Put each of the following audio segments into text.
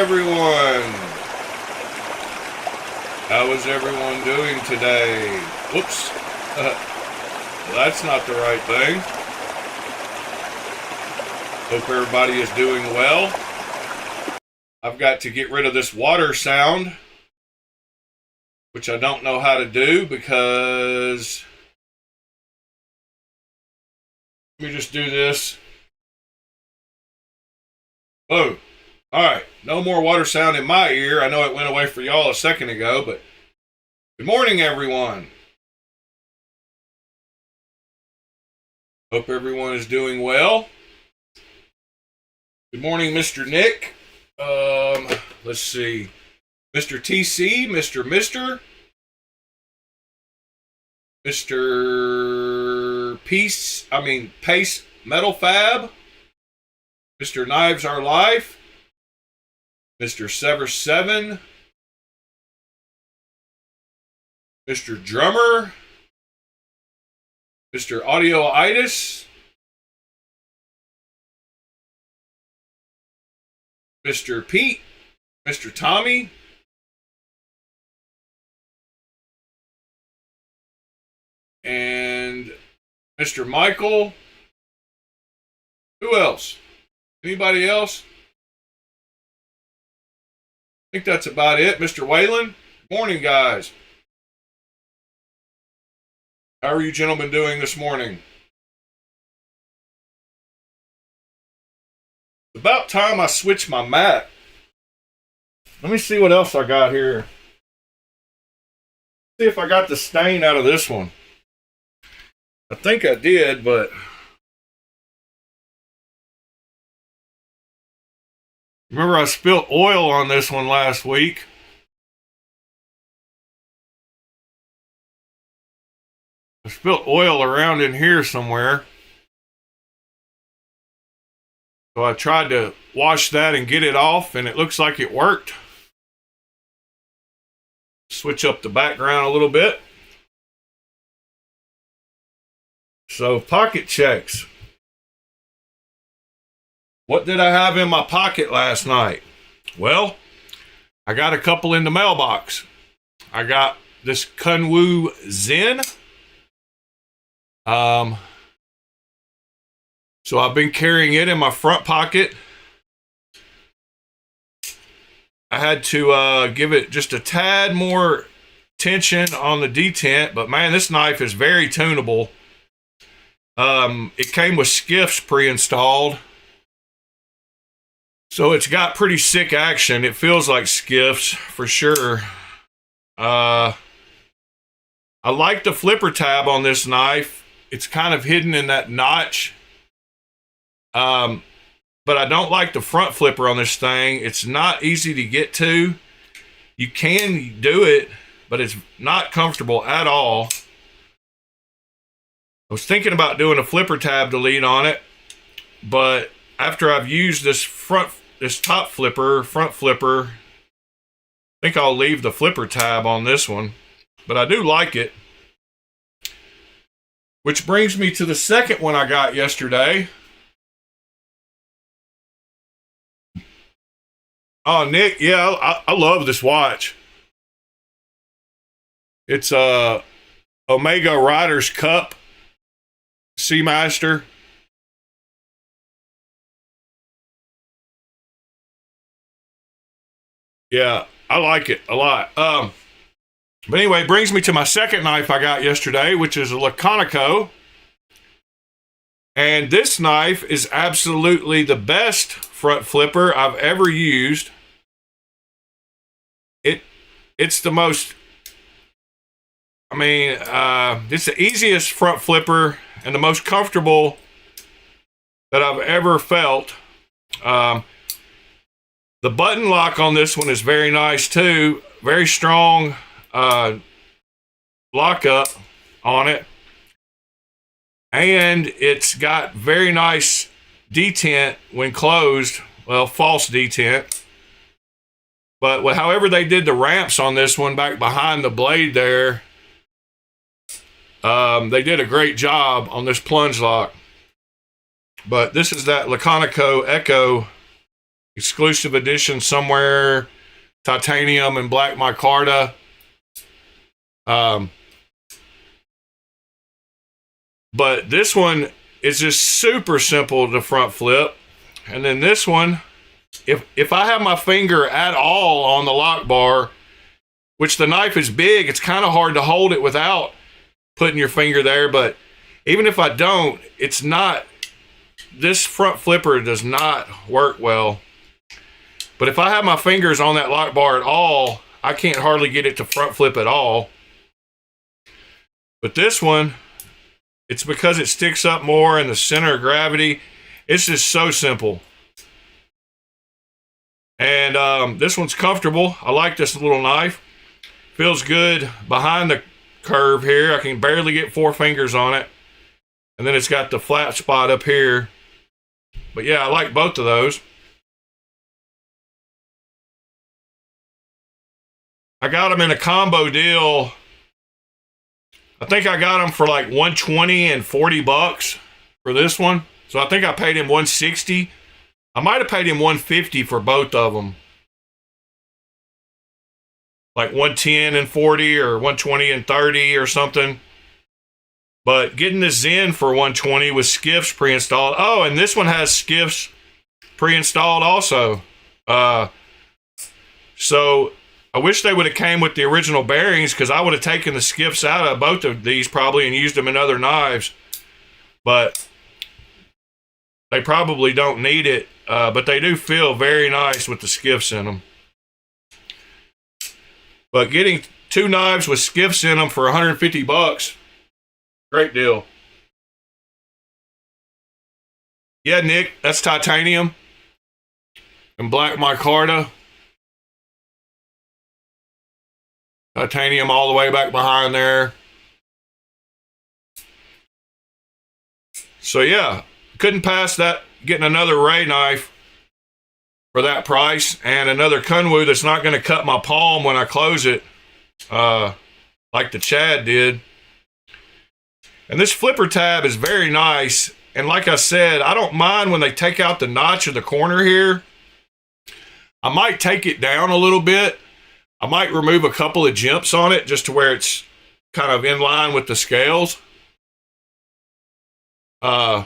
everyone. How is everyone doing today? Whoops. Well, that's not the right thing. Hope everybody is doing well. I've got to get rid of this water sound, which I don't know how to do because... Let me just do this. Oh, all right. No more water sound in my ear. I know it went away for y'all a second ago, but good morning, everyone. Hope everyone is doing well. Good morning, Mr. Nick. Let's see. Mr. TC, Mr. Pace Metal Fab. Mr. Knives Our Life. Mr. Sever 7. Mr. Drummer. Mr. Audioitis. Mr. Pete. Mr. Tommy. And Mr. Michael. Who else? Anybody else? I think that's about it. Mr. Whalen. Good morning, guys. How are you gentlemen doing this morning? It's about time I switch my mat. Let me see what else I got here. See if I got the stain out of this one. I think I did, but... Remember I spilled oil on this one last week. I spilled oil around in here somewhere. So I tried to wash that and get it off, and it looks like it worked. Switch up the background a little bit. So, pocket checks. What did I have in my pocket last night? Well, I got a couple in the mailbox. I got this Kunwu Zen. So I've been carrying it in my front pocket. I had to give it just a tad more tension on the detent, but man, this knife is very tunable. It came with skiffs pre-installed. So it's got pretty sick action. It feels like skiffs for sure. I like the flipper tab on this knife. It's kind of hidden in that notch. But I don't like the front flipper on this thing. It's not easy to get to. You can do it, but it's not comfortable at all. I was thinking about doing a flipper tab delete on it, but after I've used this front flipper, I think I'll leave the flipper tab on this one, but I do like it. Which brings me to the second one I got yesterday. Oh, Nick, yeah, I love this watch. It's a Omega Riders Cup Seamaster. Yeah, I like it a lot. But anyway, brings me to my second knife I got yesterday, which is a Laconico. And this knife is absolutely the best front flipper I've ever used. It's the most, it's the easiest front flipper and the most comfortable that I've ever felt. The button lock on this one is very nice too. Very strong lockup on it. And it's got very nice detent when closed. Well, false detent. But however they did the ramps on this one back behind the blade there, they did a great job on this plunge lock. But this is that Laconico Echo exclusive edition somewhere, titanium and black micarta. But this one is just super simple to front flip. And then this one, if I have my finger at all on the lock bar, which the knife is big, it's kind of hard to hold it without putting your finger there. But even if I don't, it's not, this front flipper does not work well. But if I have my fingers on that lock bar at all, I can't hardly get it to front flip at all. But this one, it's because it sticks up more in the center of gravity. It's just so simple. And this one's comfortable. I like this little knife. Feels good behind the curve here. I can barely get 4 fingers on it. And then it's got the flat spot up here. But yeah, I like both of those. I got them in a combo deal. I think I got them for like $120 and $40 for this one. So I think I paid him $160. I might have paid him $150 for both of them. Like $110 and $40 or $120 and $30 or something. But getting this in for $120 with skiffs pre-installed. Oh, and this one has skiffs pre-installed also. So I wish they would have came with the original bearings, because I would have taken the skiffs out of both of these probably and used them in other knives. But they probably don't need it. But they do feel very nice with the skiffs in them. But getting 2 knives with skiffs in them for $150, great deal. Yeah, Nick, that's titanium and black micarta. Titanium all the way back behind there. So yeah, couldn't pass that, getting another Ray knife for that price, and another Kunwu that's not going to cut my palm when I close it, like the Chad did. And this flipper tab is very nice. And like I said, I don't mind when they take out the notch of the corner here. I might take it down a little bit. I might remove a couple of jumps on it just to where it's kind of in line with the scales. Yeah,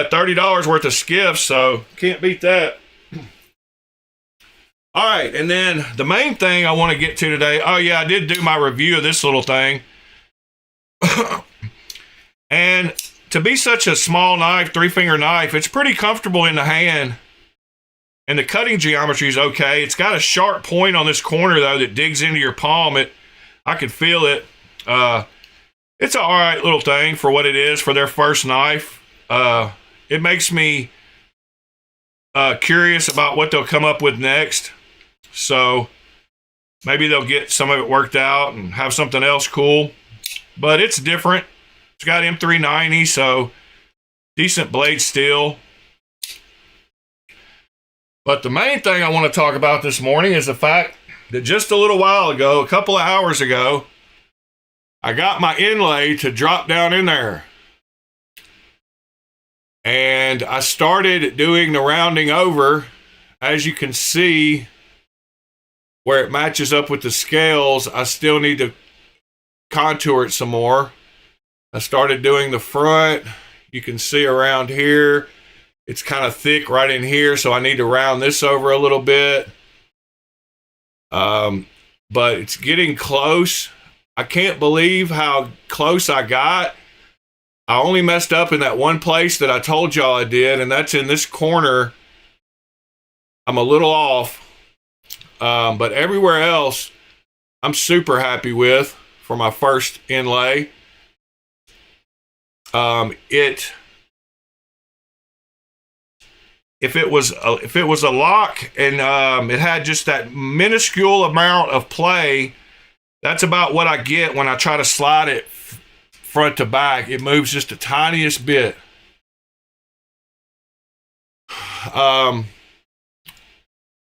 $30 worth of skiffs, so can't beat that. All right, and then the main thing I want to get to today, oh yeah, I did do my review of this little thing. And to be such a small knife, 3-finger knife, it's pretty comfortable in the hand. And the cutting geometry is okay. It's got a sharp point on this corner, though, that digs into your palm. I could feel it. It's an all right little thing for what it is for their first knife. It makes me curious about what they'll come up with next. So maybe they'll get some of it worked out and have something else cool. But it's different. It's got M390, so decent blade steel. But the main thing I want to talk about this morning is the fact that just a little while ago, a couple of hours ago, I got my inlay to drop down in there. And I started doing the rounding over. As you can see, where it matches up with the scales, I still need to contour it some more. I started doing the front. You can see around here, it's kind of thick right in here, so I need to round this over a little bit. But it's getting close. I can't believe how close I got. I only messed up in that one place that I told y'all I did, and that's in this corner. I'm a little off. But everywhere else, I'm super happy with for my first inlay. If it was a lock and it had just that minuscule amount of play, that's about what I get when I try to slide it front to back. It moves just the tiniest bit. I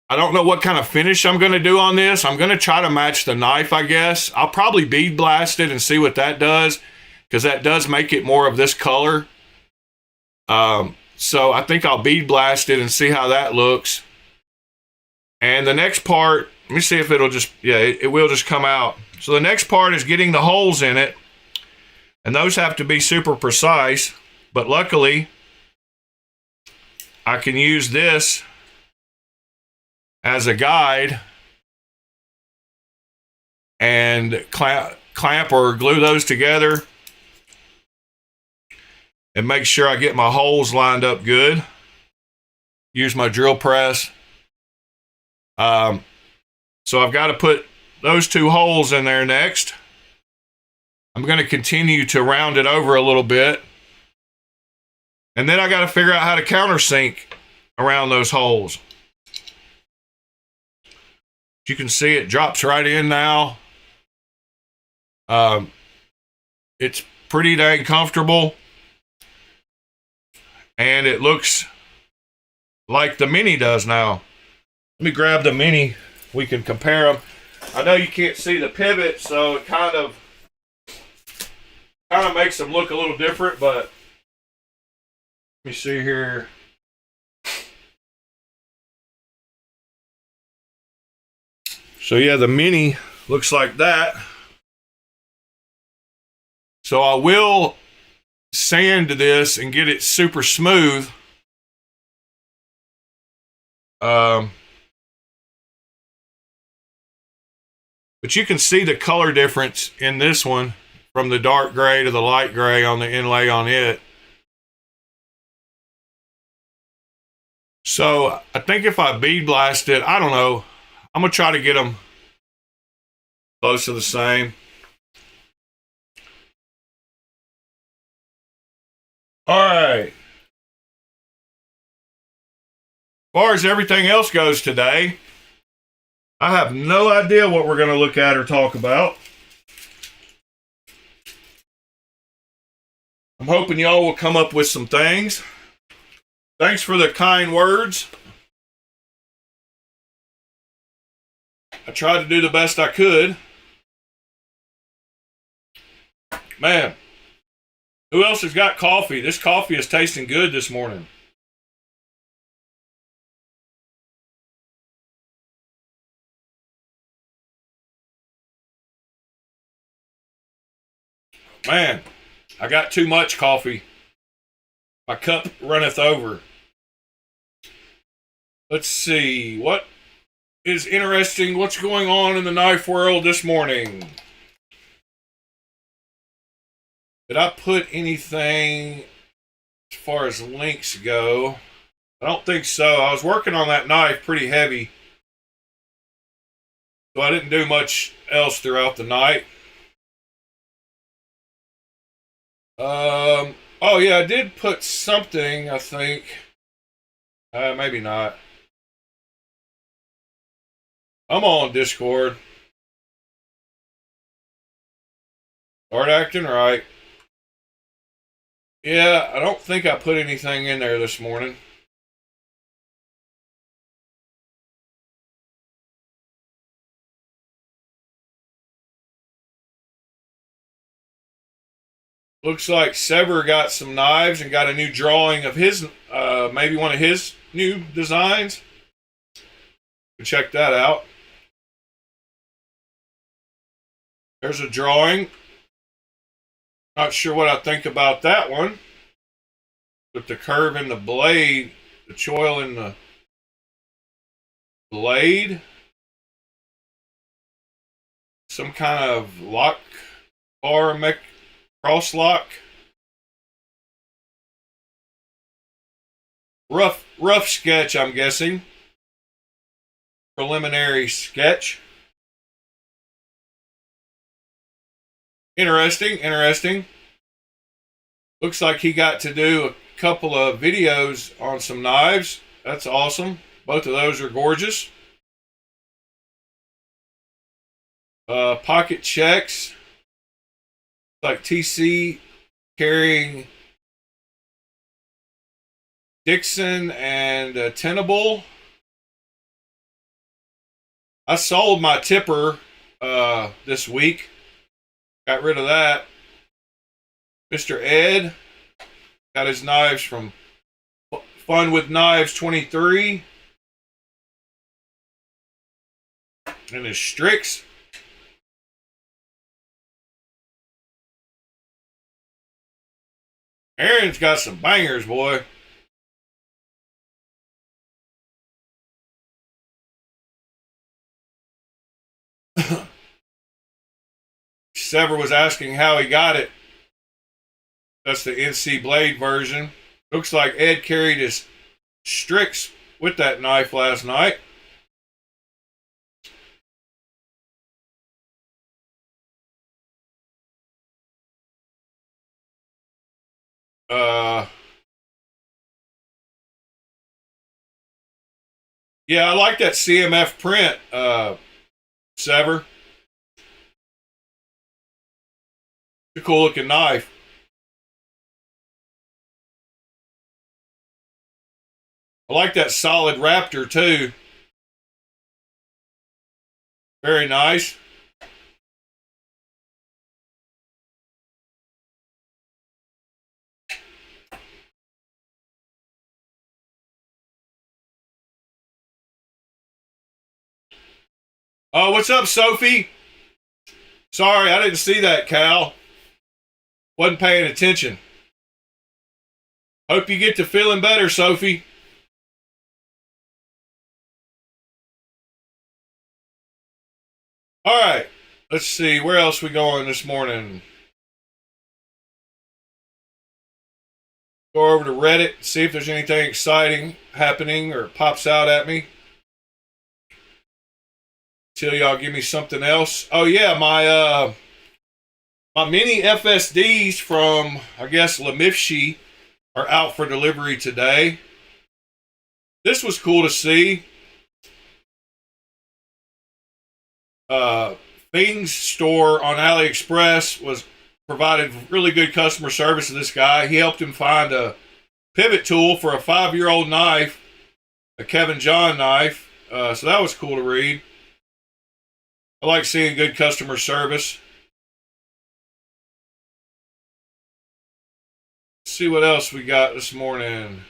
don't know what kind of finish I'm going to do on this. I'm going to try to match the knife, I guess. I'll probably bead blast it and see what that does, because that does make it more of this color. So I think I'll bead blast it and see how that looks. And the next part, let me see if it'll just, yeah, it will just come out. So the next part is getting the holes in it. And those have to be super precise. But luckily, I can use this as a guide and clamp or glue those together and make sure I get my holes lined up good. Use my drill press. So I've got to put those 2 holes in there next. I'm going to continue to round it over a little bit. And then I got to figure out how to countersink around those holes. You can see it drops right in now. It's pretty dang comfortable. And it looks like the Mini does now. Let me grab the Mini. We can compare them. I know you can't see the pivot, so it kind of makes them look a little different, but let me see here. So yeah, the Mini looks like that. So I will sand this and get it super smooth. But you can see the color difference in this one from the dark gray to the light gray on the inlay on it. So I think if I bead blast it, I don't know. I'm going to try to get them close to the same. All right. As far as everything else goes today, I have no idea what we're going to look at or talk about. I'm hoping y'all will come up with some things. Thanks for the kind words. I tried to do the best I could. Man, who else has got coffee? This coffee is tasting good this morning. Man, I got too much coffee. My cup runneth over. Let's see. What is interesting? What's going on in the knife world this morning? Did I put anything as far as links go? I don't think so. I was working on that knife pretty heavy, so I didn't do much else throughout the night. Oh yeah, I did put something, I think. Maybe not. I'm on Discord. Start acting right. Yeah, I don't think I put anything in there this morning. Looks like Sever got some knives and got a new drawing of his, maybe one of his new designs. Check that out. There's a drawing. Not sure what I think about that one. With the curve in the blade, the choil in the blade. Some kind of lock bar cross lock. Rough sketch, I'm guessing. Preliminary sketch. Interesting. Looks like he got to do a couple of videos on some knives. That's awesome. Both of those are gorgeous. Pocket checks. Like TC carrying Dixon and Tenable. I sold my tipper this week. Got rid of that. Mr. Ed got his knives from Fun with Knives 23. And his Strix. Aaron's got some bangers, boy. Sever was asking how he got it. That's the NC Blade version. Looks like Ed carried his Strix with that knife last night. Yeah, I like that CMF print, Sever. It's a cool looking knife. I like that solid Raptor too. Very nice. Oh, what's up, Sophie? Sorry, I didn't see that, Cal. Wasn't paying attention. Hope you get to feeling better, Sophie. All right, let's see. Where else we going this morning? Go over to Reddit, see if there's anything exciting happening or pops out at me. Till y'all give me something else. Oh yeah, my mini FSDs from, I guess, Lemifshi are out for delivery today. This was cool to see. Things store on AliExpress was provided really good customer service to this guy. He helped him find a pivot tool for a 5-year-old knife, a Kevin John knife. So that was cool to read. I like seeing good customer service. Let's see what else we got this morning.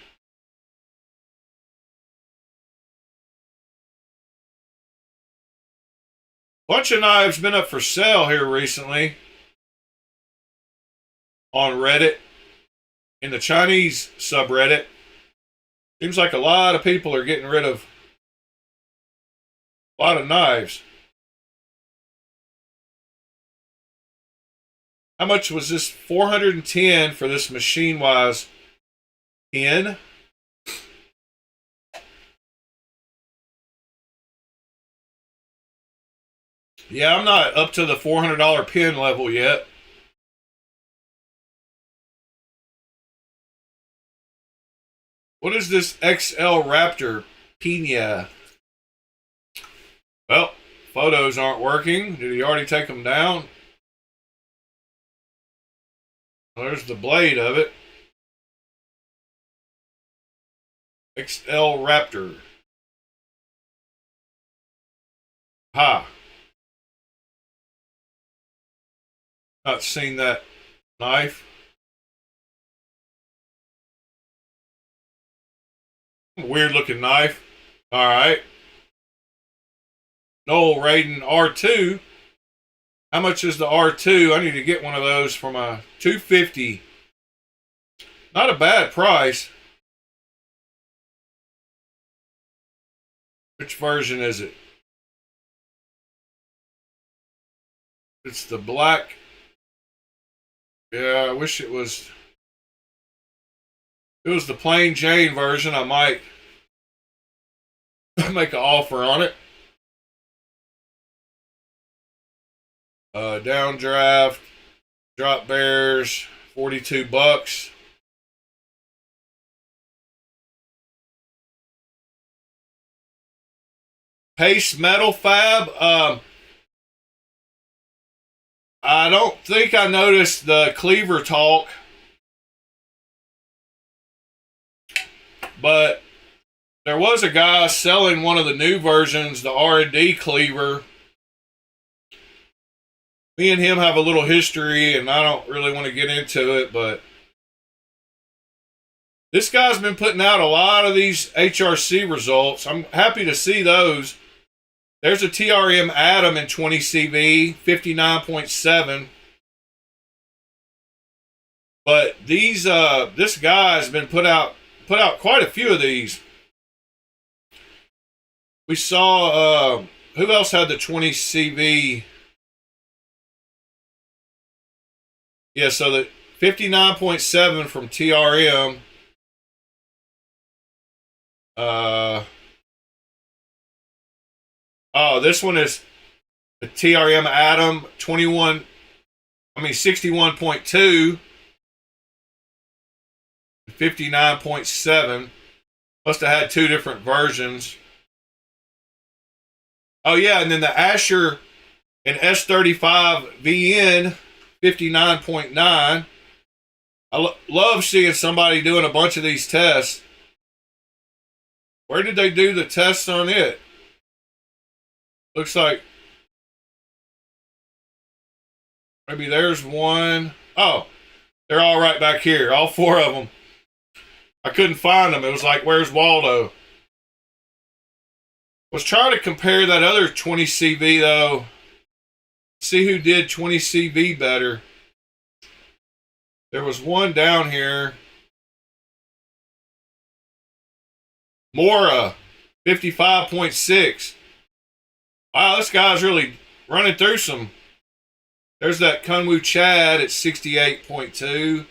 Bunch of knives been up for sale here recently on Reddit, in the Chinese subreddit. Seems like a lot of people are getting rid of a lot of knives. How much was this? $410 for this Machine Wise pen. Yeah, I'm not up to the $400 pen level yet. What is this XL Raptor Pina? Well, photos aren't working. Did he already take them down? There's the blade of it. XL Raptor. Ha. Not seen that knife. Weird looking knife. All right. Noel Raiden R2. How much is the R2? I need to get one of those for my $250. Not a bad price. Which version is it? It's the black. Yeah, I wish it was. If it was the plain Jane version, I might make an offer on it. Downdraft, drop bears, $42. Pace Metal Fab. I don't think I noticed the cleaver talk, but there was a guy selling one of the new versions, the R&D cleaver. Me and him have a little history, and I don't really want to get into it, but This guy's been putting out a lot of these HRC results. I'm happy to see those. There's a TRM Atom in 20 CV, 59.7. But these, this guy's been put out quite a few of these. We saw, who else had the 20 CV? Yeah, so the 59.7 from TRM. Oh, this one is the TRM Atom 61.2, 59.7. Must have had two different versions. Oh yeah, and then the Asher and S35 VN 59.9. I love seeing somebody doing a bunch of these tests. Where did they do the tests on it? Looks like maybe there's one. Oh, they're all right back here. All four of them. I couldn't find them. It was like, where's Waldo? Was trying to compare that other 20 CV though. See who did 20 CV better. There was one down here. Mora, 55.6. Wow, this guy's really running through some. There's that Kunwu Chad at 68.2.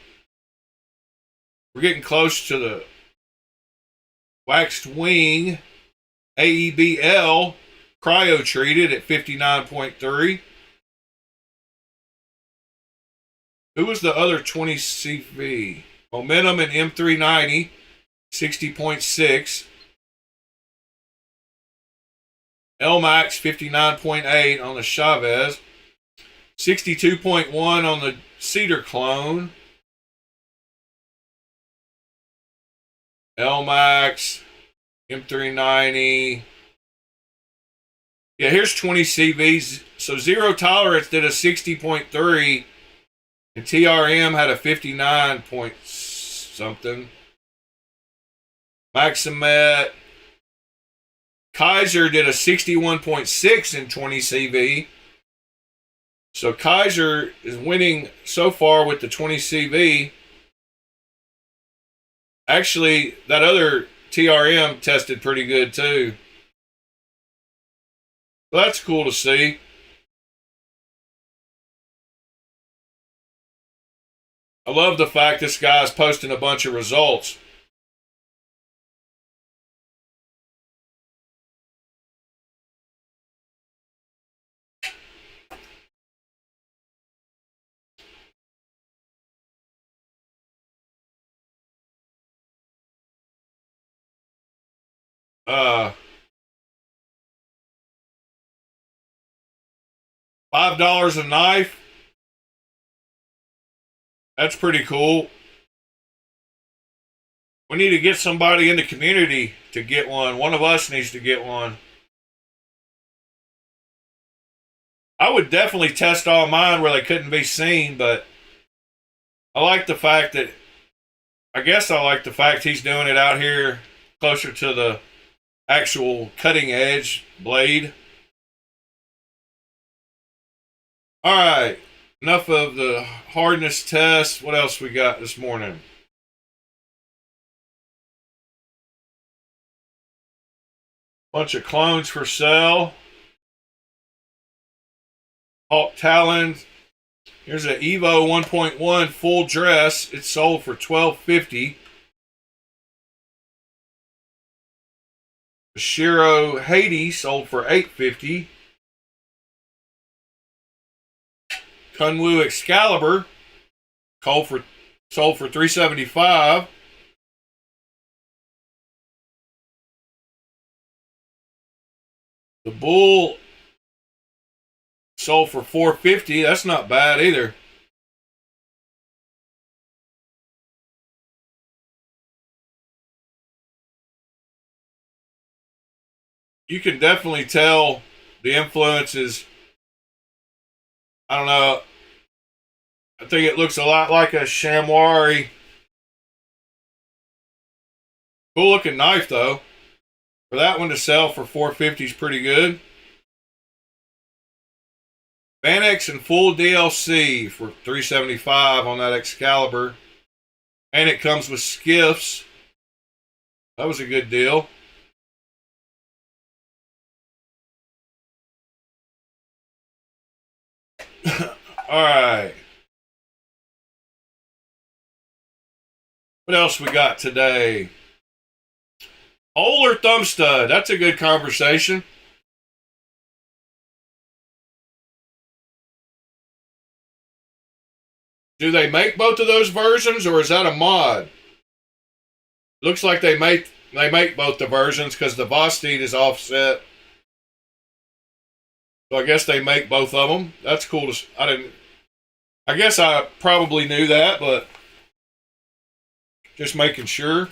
We're getting close to the Waxed Wing AEBL cryo treated at 59.3. Who was the other 20 CV? Momentum and M390, 60.6. LMAX 59.8 on the Chavez, 62.1 on the Cedar Clone. LMAX, M390. Yeah, here's 20 CVs. So Zero Tolerance did a 60.3, and TRM had a 59 point something. Maximet. Kaiser did a 61.6 in 20 CV. So Kaiser is winning so far with the 20 CV. Actually, that other TRM tested pretty good too. Well, that's cool to see. I love the fact this guy's posting a bunch of results. $5 a knife. That's pretty cool. We need to get somebody in the community to get one. One of us needs to get one. I would definitely test all mine where they couldn't be seen, but I like the fact that, I guess I like the fact he's doing it out here closer to the actual cutting edge blade. All right, enough of the hardness test. What else we got this morning? Bunch of clones for sale. Hawk Talon. Here's an Evo 1.1 full dress. It's sold for $12.50. Shiro Haiti sold for $8.50. Kunwu Excalibur sold for $3.75. The Bull sold for $4.50. That's not bad either. You can definitely tell the influences. I don't know. I think it looks a lot like a chamois Cool looking knife though. For that one to sell for $450 is pretty good. Vanex and full DLC for $375 on that Excalibur. And it comes with skiffs. That was a good deal. All right. What else we got today? Hole or thumb stud? That's a good conversation. Do they make both of those versions, or is that a mod? Looks like they make both the versions because the Vosteed is offset. So I guess they make both of them. That's cool. I guess I probably knew that, but just making sure.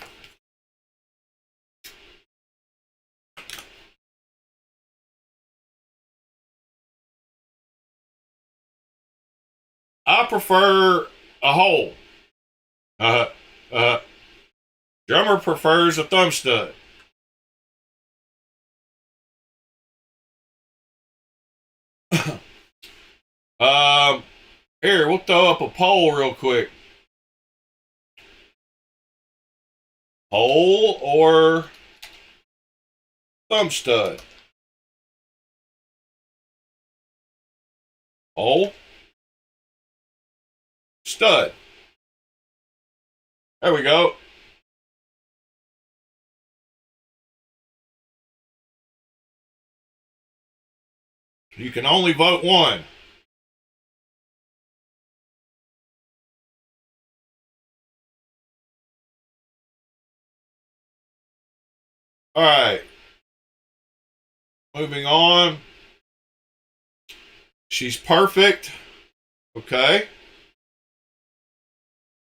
I prefer a hole. Drummer prefers a thumb stud. Here, we'll throw up a poll real quick. Hole or thumb stud? Hole. Stud. There we go. You can only vote one. All right. Moving on. She's perfect. Okay.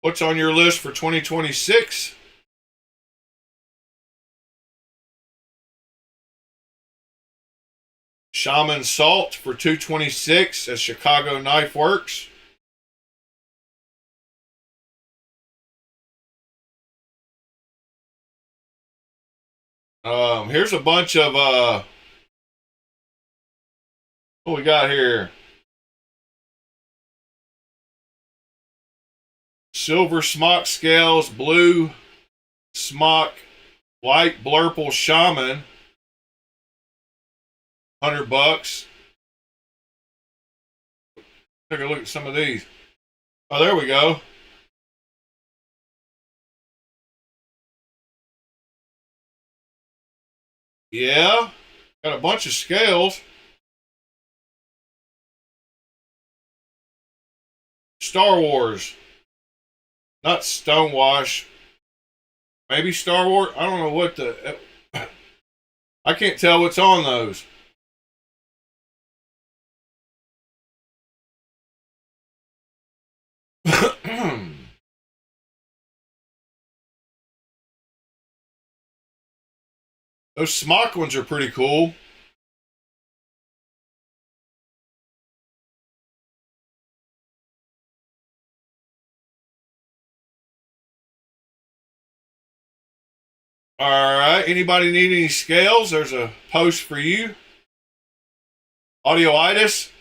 What's on your list for 2026? Shaman Salt for $226 at Chicago Knife Works. Here's a bunch of what we got here. Silver smock scales, blue smock, white blurple shaman. $100. Take a look at some of these. Oh, there we go. Yeah, got a bunch of scales. Star Wars, not Stonewash. Maybe Star Wars. I don't know what the. I can't tell what's on those. Those smock ones are pretty cool. All right. Anybody need any scales? There's a post for you. Audioitis.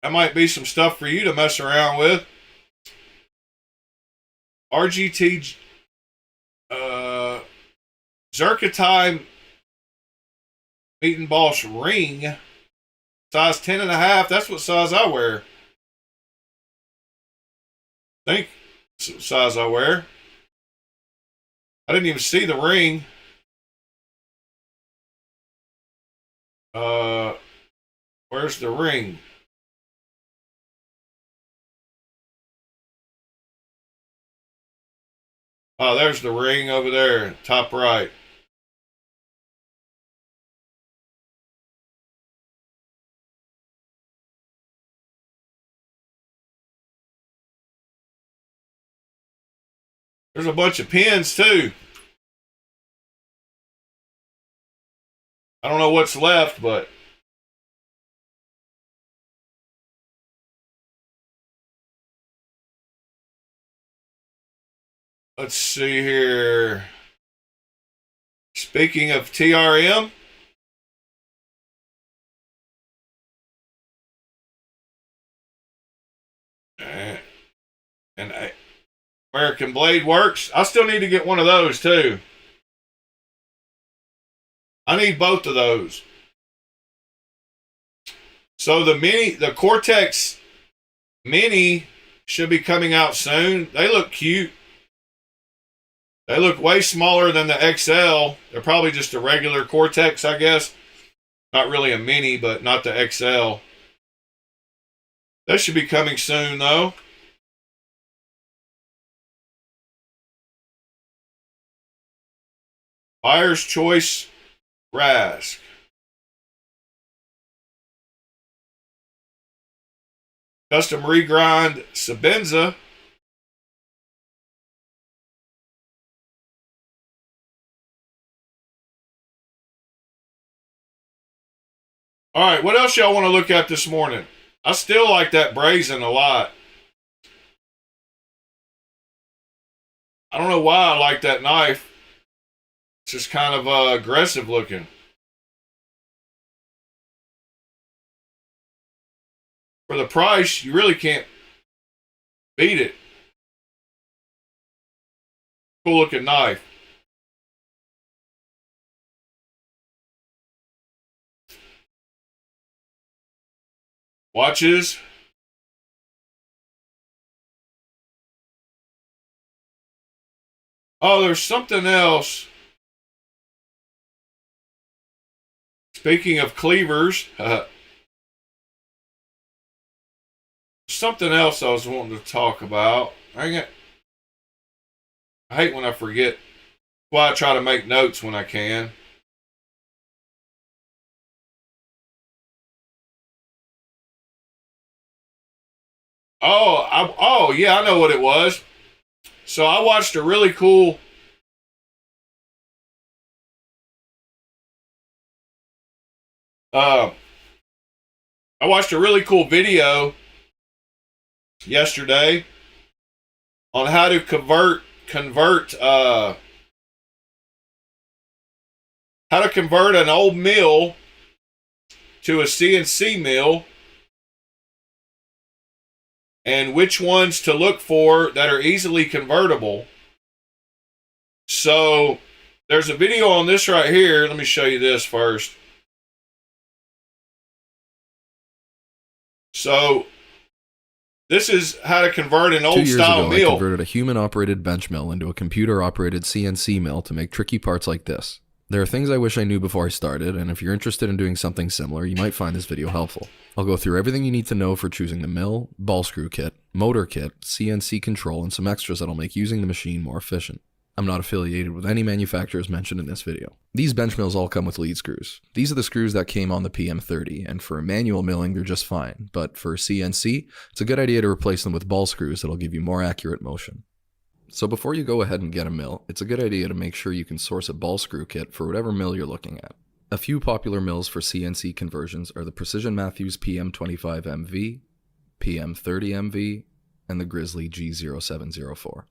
That might be some stuff for you to mess around with. RGT Zerkatime Meat and Boss ring. Size 10.5. That's what size I wear. I think that's what size I wear. I didn't even see the ring. Where's the ring? Oh, there's the ring over there, top right. There's a bunch of pins too. I don't know what's left, but let's see here. Speaking of TRM, and American Blade Works, I still need to get one of those too. I need both of those. So the Cortex Mini should be coming out soon. They look cute. They look way smaller than the XL. They're probably just a regular Cortex, I guess. Not really a Mini, but not the XL. They should be coming soon, though. Buyer's Choice Rask. Custom Regrind Sabenza. All right, what else y'all want to look at this morning? I still like that brazen a lot. I don't know why I like that knife. It's just kind of aggressive looking. For the price, you really can't beat it. Cool looking knife. Watches. Oh, there's something else. Speaking of cleavers, something else I was wanting to talk about. I hate when I forget. That's why I try to make notes when I can. Oh, yeah, I know what it was. So I watched a really cool video yesterday on how to convert an old mill to a CNC mill, and which ones to look for that are easily convertible. So there's a video on this right here. Let me show you this first. So this is how to convert an old style mill. 2 years ago, I converted a human-operated bench mill into a computer-operated CNC mill to make tricky parts like this. There are things I wish I knew before I started, and if you're interested in doing something similar, you might find this video helpful. I'll go through everything you need to know for choosing the mill, ball screw kit, motor kit, CNC control, and some extras that'll make using the machine more efficient. I'm not affiliated with any manufacturers mentioned in this video. These bench mills all come with lead screws. These are the screws that came on the PM30, and for manual milling they're just fine, but for CNC, it's a good idea to replace them with ball screws that'll give you more accurate motion. So before you go ahead and get a mill, it's a good idea to make sure you can source a ball screw kit for whatever mill you're looking at. A few popular mills for CNC conversions are the Precision Matthews PM25MV, PM30MV, and the Grizzly G0704.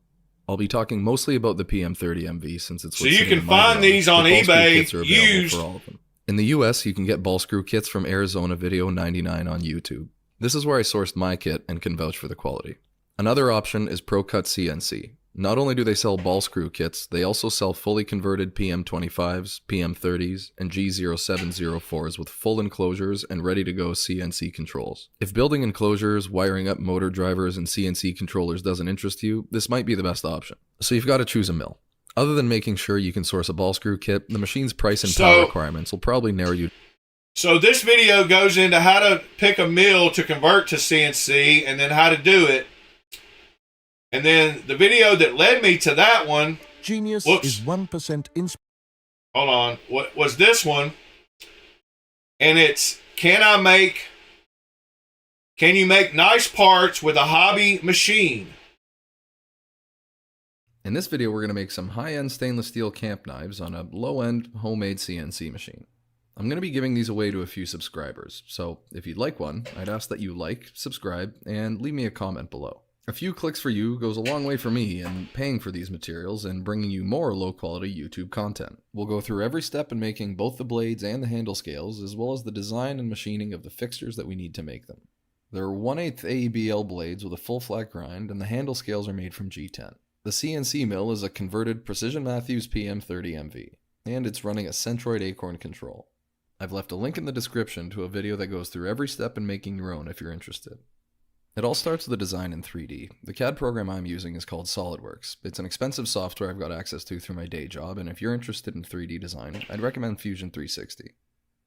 I'll be talking mostly about the PM30MV since it's what's so you can find these on eBay used. For all of them. In the US, you can get ball screw kits from Arizona Video 99 on YouTube. This is where I sourced my kit and can vouch for the quality. Another option is ProCut CNC. Not only do they sell ball screw kits, they also sell fully converted PM25s, PM30s, and G0704s with full enclosures and ready-to-go CNC controls. If building enclosures, wiring up motor drivers, and CNC controllers doesn't interest you, this might be the best option. So you've got to choose a mill. Other than making sure you can source a ball screw kit, the machine's price and power requirements will probably narrow you. So this video goes into how to pick a mill to convert to CNC and then how to do it. And then the video that led me to that one, Genius is 1% hold on, what was this one? And it's, can you make nice parts with a hobby machine? In this video, we're going to make some high-end stainless steel camp knives on a low-end homemade CNC machine. I'm going to be giving these away to a few subscribers, so if you'd like one, I'd ask that you like, subscribe, and leave me a comment below. A few clicks for you goes a long way for me in paying for these materials and bringing you more low-quality YouTube content. We'll go through every step in making both the blades and the handle scales, as well as the design and machining of the fixtures that we need to make them. There are 1/8 AEBL blades with a full flat grind, and the handle scales are made from G10. The CNC mill is a converted Precision Matthews PM30MV, and it's running a Centroid Acorn control. I've left a link in the description to a video that goes through every step in making your own if you're interested. It all starts with the design in 3D. The CAD program I'm using is called SolidWorks. It's an expensive software I've got access to through my day job, and if you're interested in 3D design, I'd recommend Fusion 360.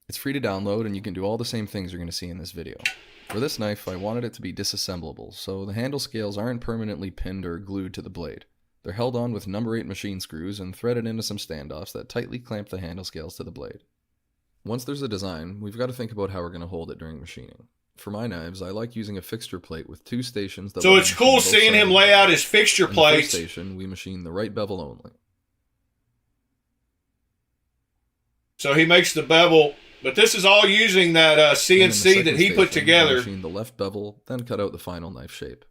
It's free to download, and you can do all the same things you're going to see in this video. For this knife, I wanted it to be disassemblable, so the handle scales aren't permanently pinned or glued to the blade. They're held on with number 8 machine screws and threaded into some standoffs that tightly clamp the handle scales to the blade. Once there's a design, we've got to think about how we're going to hold it during machining. For my knives, I like using a fixture plate with 2 stations. So it's cool seeing him lay out his fixture plates. In the first station, we machine the right bevel only. So he makes the bevel, but this is all using that CNC that he put together. We machine the left bevel, then cut out the final knife shape.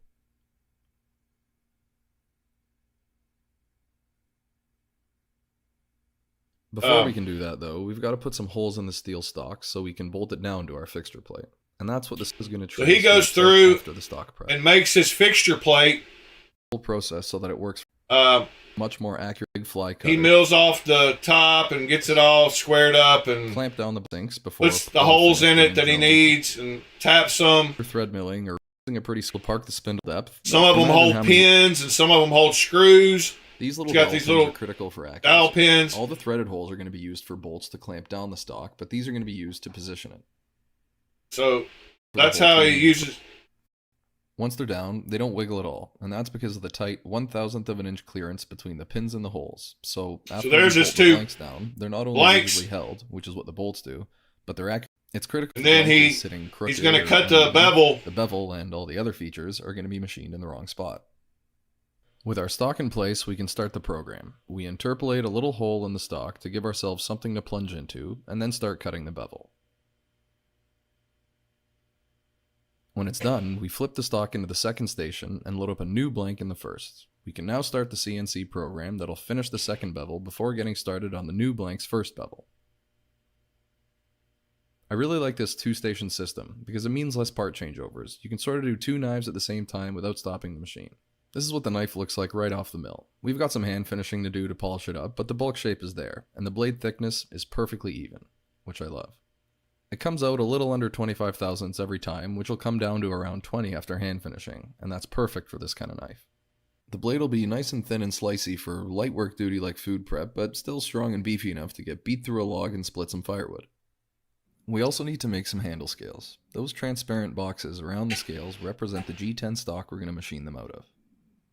Before we can do that, though, we've got to put some holes in the steel stock so we can bolt it down to our fixture plate. And that's what this is going to try. So he goes through after the stock prep and makes his fixture plate. Whole process so that it works much more accurate. Big fly cutter. He mills off the top and gets it all squared up and clamp down the sinks before puts the holes in it that he needs and taps them. For thread milling or using a pretty slow park the spindle depth. Some of them hold pins and some of them hold screws. These little dowel pins are critical for accuracy. Dowel pins. All the threaded holes are going to be used for bolts to clamp down the stock, but these are going to be used to position it. So that's how he uses. Once they're down, they don't wiggle at all, and that's because of the tight 1/1000th of an inch clearance between the pins and the holes. So after there's you his bolt the two blanks down, they're not only blanks rigidly held, which is what the bolts do, but they're accurate. It's critical. And then he's going to cut the bevel. The bevel and all the other features are going to be machined in the wrong spot. With our stock in place, we can start the program. We interpolate a little hole in the stock to give ourselves something to plunge into, and then start cutting the bevel. When it's done, we flip the stock into the second station and load up a new blank in the first. We can now start the CNC program that'll finish the second bevel before getting started on the new blank's first bevel. I really like this 2-station system because it means less part changeovers. You can sort of do 2 knives at the same time without stopping the machine. This is what the knife looks like right off the mill. We've got some hand finishing to do to polish it up, but the bulk shape is there, and the blade thickness is perfectly even, which I love. It comes out a little under 25 thousandths every time, which will come down to around 20 after hand finishing, and that's perfect for this kind of knife. The blade will be nice and thin and slicey for light work duty like food prep, but still strong and beefy enough to get beat through a log and split some firewood. We also need to make some handle scales. Those transparent boxes around the scales represent the G10 stock we're going to machine them out of.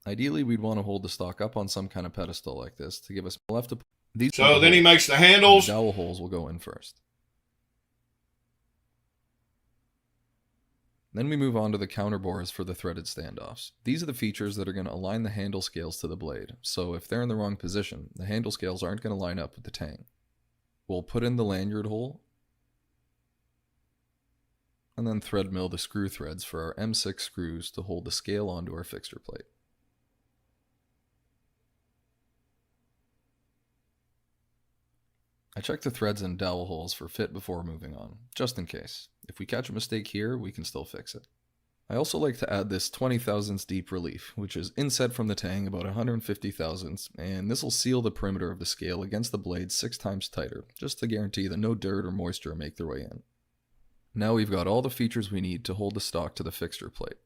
Ideally, we'd want to hold the stock up on some kind of pedestal like this to give us left to these. So then he makes the handles. The dowel holes will go in first. Then we move on to the counterbores for the threaded standoffs. These are the features that are going to align the handle scales to the blade, so if they're in the wrong position, the handle scales aren't going to line up with the tang. We'll put in the lanyard hole, and then thread mill the screw threads for our M6 screws to hold the scale onto our fixture plate. I check the threads and dowel holes for fit before moving on, just in case. If we catch a mistake here, we can still fix it. I also like to add this 20 thousandths deep relief, which is inset from the tang about 150 thousandths, and this will seal the perimeter of the scale against the blade 6 times tighter, just to guarantee that no dirt or moisture make their way in. Now we've got all the features we need to hold the stock to the fixture plate.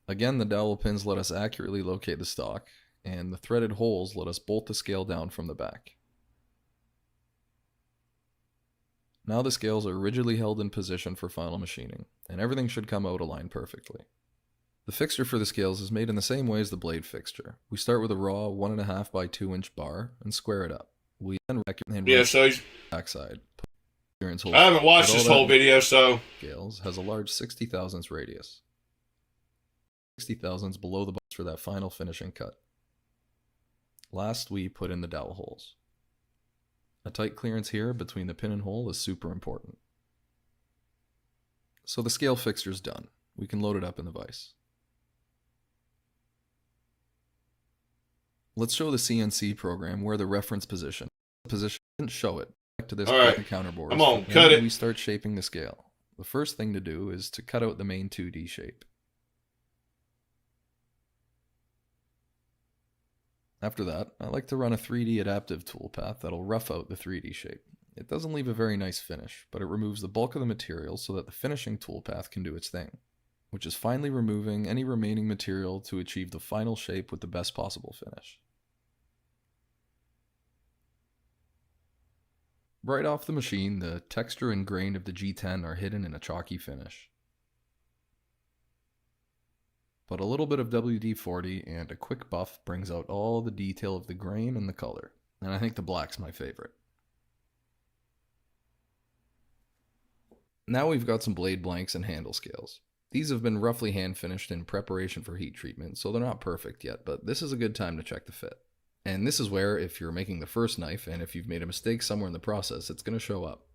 Again, the dowel pins let us accurately locate the stock, and the threaded holes let us bolt the scale down from the back. Now the scales are rigidly held in position for final machining, and everything should come out aligned perfectly. The fixture for the scales is made in the same way as the blade fixture. We start with a raw 1.5 by 2 inch bar and square it up. We then rack it so he's backside. I haven't watched this whole video, so scales has a large 60 thousandths radius. 60 thousandths below the box for that final finishing cut. Last, we put in the dowel holes. A tight clearance here between the pin and hole is super important. So the scale fixture's done. we can load it up in the vise. Let's show the CNC program where the reference position didn't show it. Back to this with the counterbores. Come on, cut it. We start shaping the scale. The first thing to do is to cut out the main 2D shape. After that, I like to run a 3D adaptive toolpath that'll rough out the 3D shape. It doesn't leave a very nice finish, but it removes the bulk of the material so that the finishing toolpath can do its thing, which is finally removing any remaining material to achieve the final shape with the best possible finish. Right off the machine, the texture and grain of the G10 are hidden in a chalky finish. But a little bit of WD-40 and a quick buff brings out all the detail of the grain and the color, and I think the black's my favorite. Now we've got some blade blanks and handle scales. These have been roughly hand finished in preparation for heat treatment, so they're not perfect yet, but this is a good time to check the fit. And this is where, if you're making the first knife, and if you've made a mistake somewhere in the process, it's going to show up.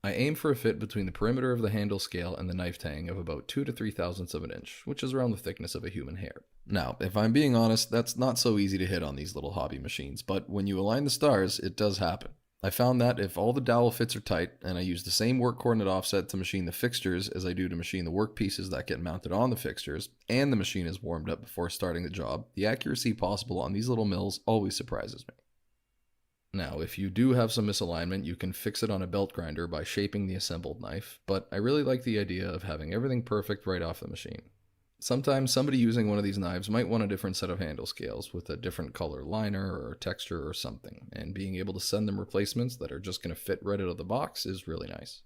I aim for a fit between the perimeter of the handle scale and the knife tang of about 2 to 3 thousandths of an inch, which is around the thickness of a human hair. Now, if I'm being honest, that's not so easy to hit on these little hobby machines, but when you align the stars, it does happen. I found that if all the dowel fits are tight, and I use the same work coordinate offset to machine the fixtures as I do to machine the work pieces that get mounted on the fixtures, and the machine is warmed up before starting the job, the accuracy possible on these little mills always surprises me. Now, if you do have some misalignment, you can fix it on a belt grinder by shaping the assembled knife, but I really like the idea of having everything perfect right off the machine. Sometimes somebody using one of these knives might want a different set of handle scales with a different color liner or texture or something, and being able to send them replacements that are just going to fit right out of the box is really nice.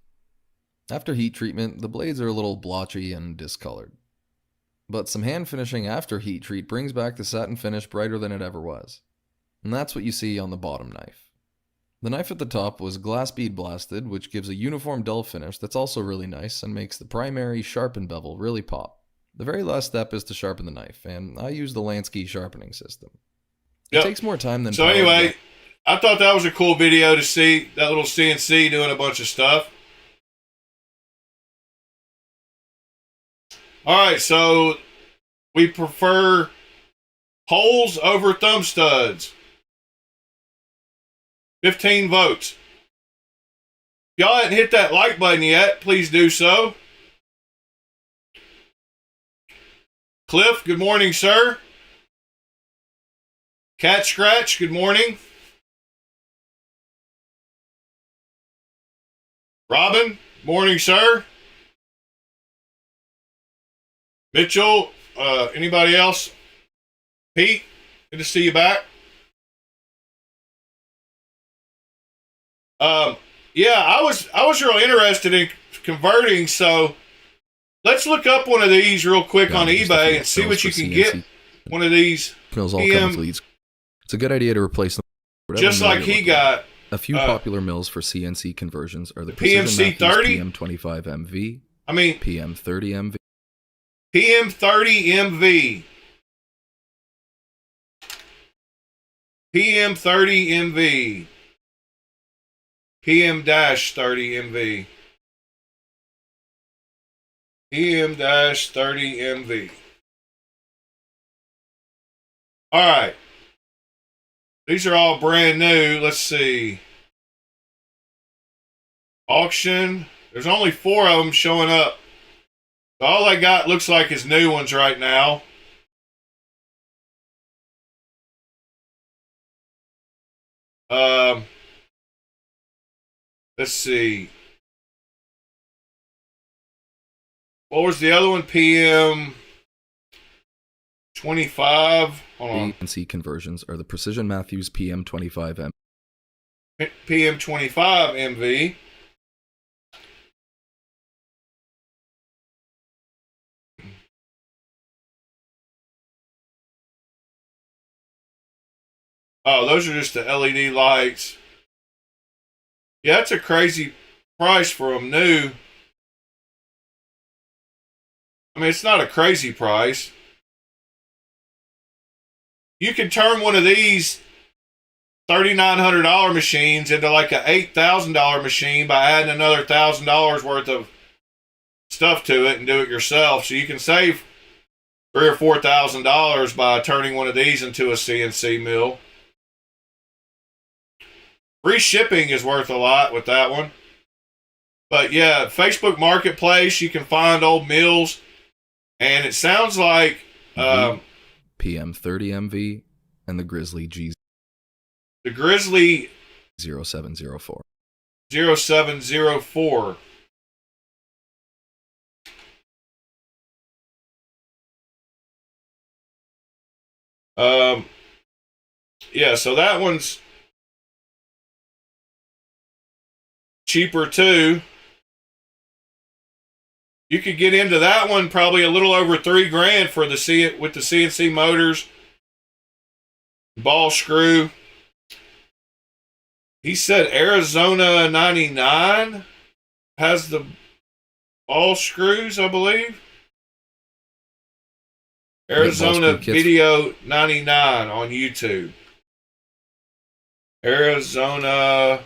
After heat treatment, the blades are a little blotchy and discolored. But some hand finishing after heat treat brings back the satin finish brighter than it ever was. And that's what you see on the bottom knife. The knife at the top was glass bead blasted, which gives a uniform dull finish that's also really nice and makes the primary sharpen bevel really pop. The very last step is to sharpen the knife, and I use the Lansky sharpening system. It takes more time than... So anyway, I thought that was a cool video to see that little CNC doing a bunch of stuff. Alright, so we prefer holes over thumb studs. 15 votes. If y'all hadn't hit that like button yet, please do so. Cliff, good morning, sir. Cat Scratch, good morning. Robin, morning, sir. Mitchell, anybody else? Pete, good to see you back. Yeah, I was real interested in converting, so let's look up one of these real quick on eBay and see what you can get. One of these mills all come with leads. It's a good idea to replace them. Just like he got. A few popular mills for CNC conversions are the PMC 30, PM25 MV, PM30 MV, PM30 MV, PM30 MV, PM-30 MV, PM-30 MV. All right. These are all brand new. Let's see. Auction. There's only 4 of them showing up. All I got looks like is new ones right now. Let's see. What was the other one? PM 25. Hold on. CNC conversions are the Precision Matthews PM25 MV. PM25 MV. Oh, those are just the LED lights. Yeah, that's a crazy price for them new. I mean, it's not a crazy price. You can turn one of these $3,900 machines into like an $8,000 machine by adding another $1,000 worth of stuff to it and do it yourself. So you can save $3,000 or $4,000 by turning one of these into a CNC mill. Free shipping is worth a lot with that one. But yeah, Facebook Marketplace, you can find old mills. And it sounds like PM30MV and the Grizzly G. The Grizzly 0704. 0704. Yeah, so that one's cheaper too. You could get into that one probably a little over $3,000 for the with the CNC motors, ball screw. He said Arizona 99 has the ball screws, I believe. Arizona Video 99 on YouTube. Arizona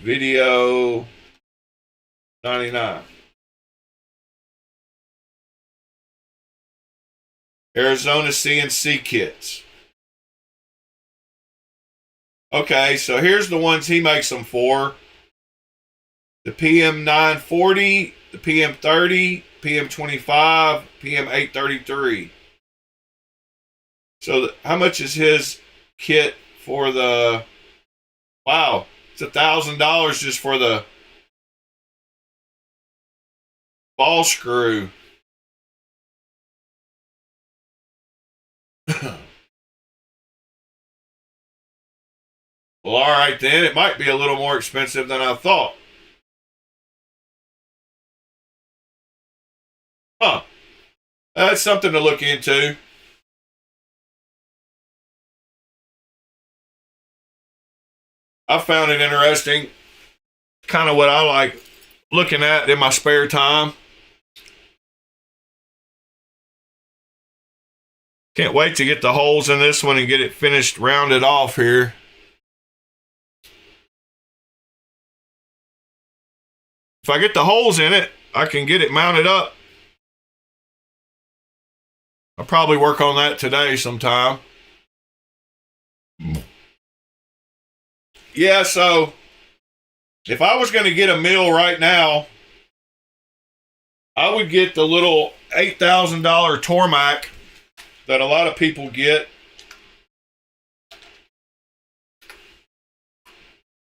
Video 99. Arizona CNC kits. Okay, so here's the ones he makes them for. The PM940, the PM30, PM25, PM833. So how much is his kit for the... Wow, it's $1,000 just for the ball screw. Well, all right then. It might be a little more expensive than I thought. Huh. That's something to look into. I found it interesting. Kind of what I like looking at in my spare time. Can't wait to get the holes in this one and get it finished, rounded off here. If I get the holes in it, I can get it mounted up. I'll probably work on that today sometime. Yeah, so if I was going to get a mill right now, I would get the little $8,000 Tormac that a lot of people get.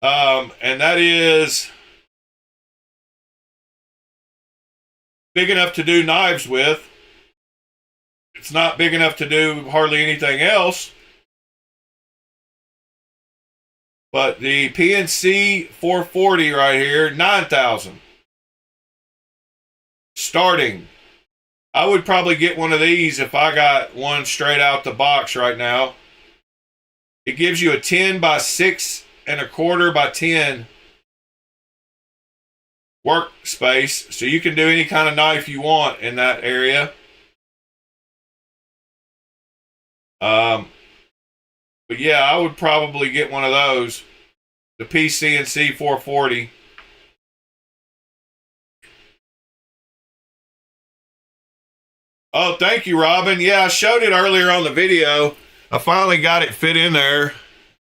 And that is big enough to do knives with. It's not big enough to do hardly anything else. But the PNC 440 right here, $9,000. Starting. I would probably get one of these if I got one straight out the box right now. It gives you a 10 by 6 1/4 by 10 workspace, so you can do any kind of knife you want in that area. But yeah, I would probably get one of those. The PCNC 440. Oh, thank you, Robin. Yeah, I showed it earlier on the video. I finally got it fit in there.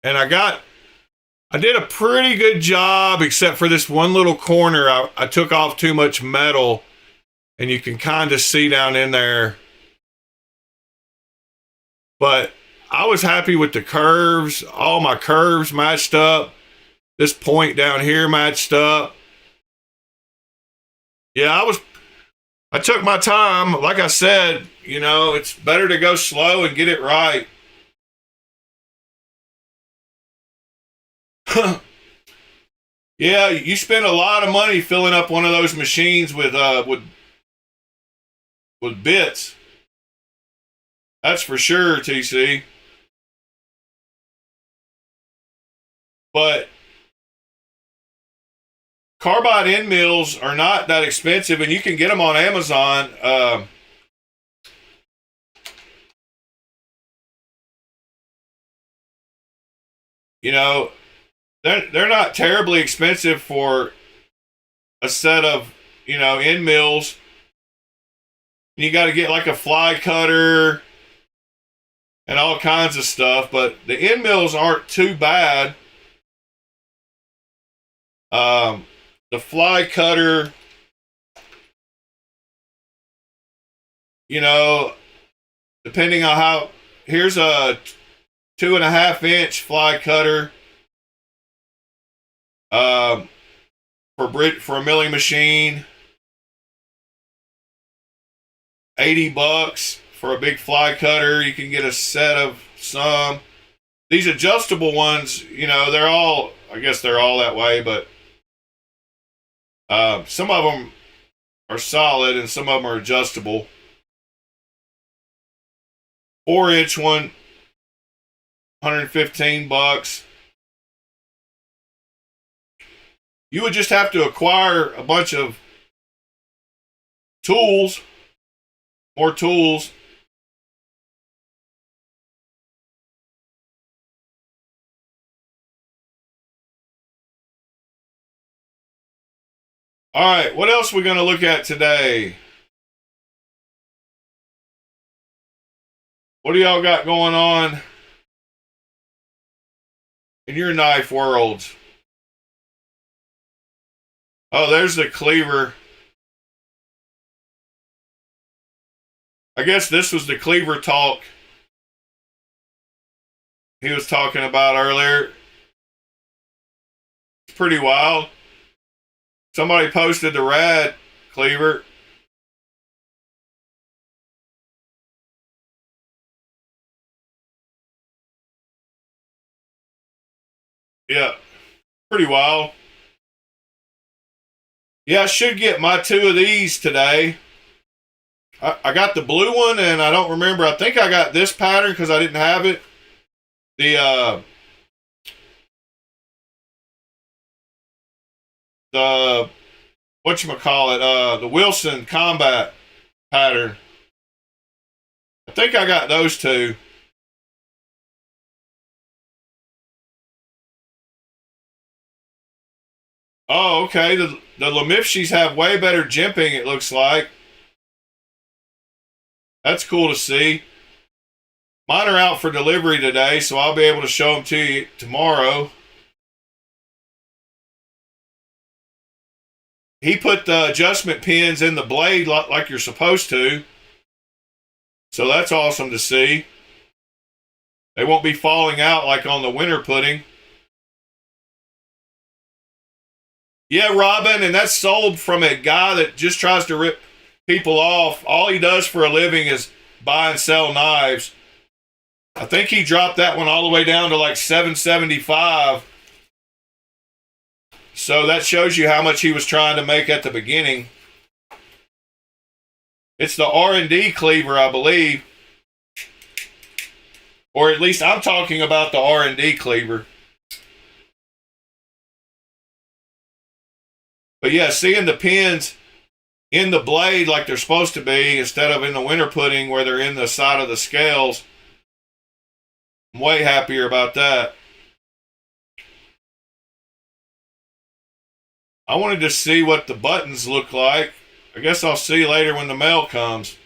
And I did a pretty good job, except for this one little corner. I took off too much metal, and you can kind of see down in there. But I was happy with the curves. All my curves matched up. This point down here matched up. Yeah, I took my time. Like I said, you know, it's better to go slow and get it right. Yeah, you spend a lot of money filling up one of those machines with bits. That's for sure, TC. But carbide end mills are not that expensive, and you can get them on Amazon. You know, they're not terribly expensive for a set of, end mills. You got to get like a fly cutter and all kinds of stuff, but the end mills aren't too bad. The fly cutter, depending on how, here's a 2.5-inch fly cutter for a milling machine. $80 for a big fly cutter. You can get a set of some. These adjustable ones, they're all, I guess they're all that way, but some of them are solid and some of them are adjustable. 4-inch one, $115. You would just have to acquire a bunch of tools, more tools. All right, what else are we going to look at today? What do y'all got going on in your knife worlds? Oh, there's the cleaver. I guess this was the cleaver talk he was talking about earlier. It's pretty wild. Somebody posted the rad cleaver. Yeah, pretty wild. Yeah, I should get my 2 of these today. I got the blue one, and I don't remember. I think I got this pattern because I didn't have it. The whatchamacallit, the Wilson Combat pattern. I think I got those 2. Oh, okay. The Lemifshis have way better jimping, it looks like. That's cool to see. Mine are out for delivery today, so I'll be able to show them to you tomorrow. He put the adjustment pins in the blade like you're supposed to. So that's awesome to see. They won't be falling out like on the winter pudding. Yeah, Robin, and that's sold from a guy that just tries to rip people off. All he does for a living is buy and sell knives. I think he dropped that one all the way down to like $775. So that shows you how much he was trying to make at the beginning. It's the R&D cleaver, I believe. Or at least I'm talking about the R&D cleaver. But yeah, seeing the pins in the blade like they're supposed to be instead of in the winter pudding where they're in the side of the scales, I'm way happier about that. I wanted to see what the buttons look like. I guess I'll see later when the mail comes.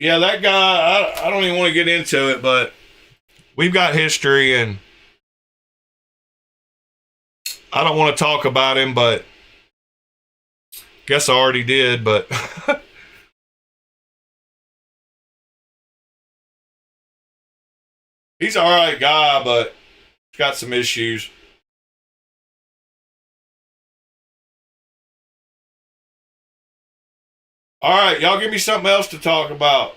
Yeah, that guy, I don't even want to get into it, but we've got history, and I don't want to talk about him, but guess I already did, but he's an alright guy, but he's got some issues. Alright, y'all give me something else to talk about.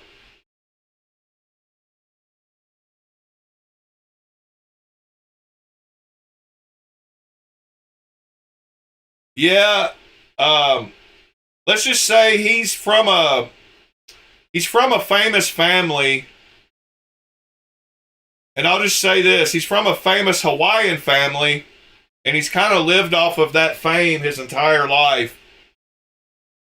Yeah, let's just say he's from a famous family. And I'll just say this, he's from a famous Hawaiian family, and he's kind of lived off of that fame his entire life.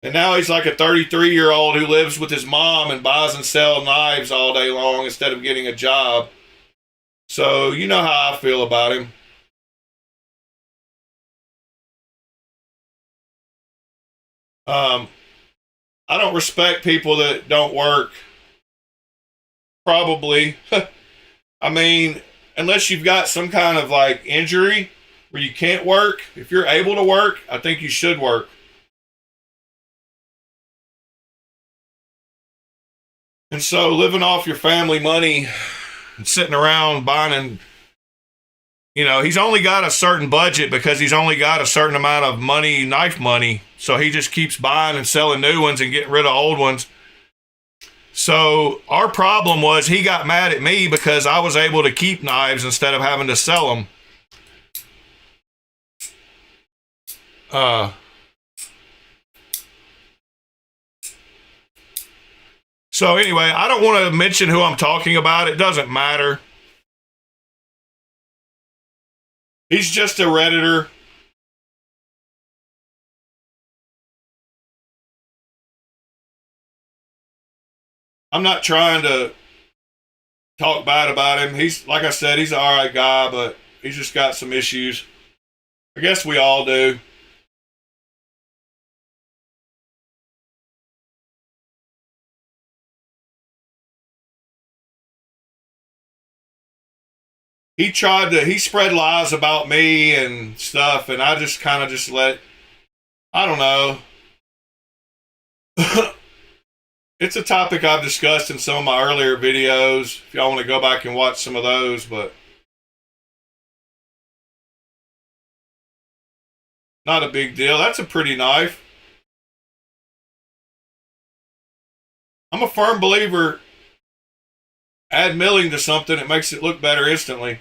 And now he's like a 33-year-old who lives with his mom and buys and sells knives all day long instead of getting a job. So you know how I feel about him. I don't respect people that don't work. Probably. I mean, unless you've got some kind of like injury where you can't work. If you're able to work, I think you should work. And so living off your family money and sitting around buying and, you know, he's only got a certain budget because he's only got a certain amount of money, knife money. So he just keeps buying and selling new ones and getting rid of old ones. So our problem was he got mad at me because I was able to keep knives instead of having to sell them. So anyway, I don't want to mention who I'm talking about. It doesn't matter. He's just a Redditor. I'm not trying to talk bad about him. He's, like I said, he's an alright guy, but he's just got some issues. I guess we all do. He spread lies about me and stuff, and I just kind of just let, I don't know. It's a topic I've discussed in some of my earlier videos, if y'all want to go back and watch some of those, but not a big deal. That's a pretty knife. I'm a firm believer, add milling to something, it makes it look better instantly.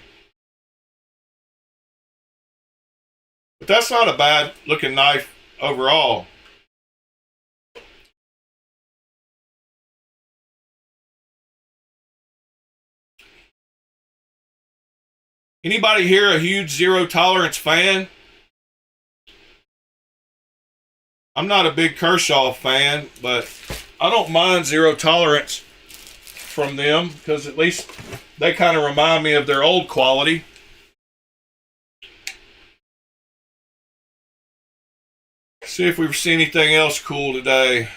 But that's not a bad looking knife overall. Anybody here a huge zero tolerance fan? I'm not a big Kershaw fan, but I don't mind zero tolerance from them because at least they kind of remind me of their old quality. See if we've seen anything else cool today.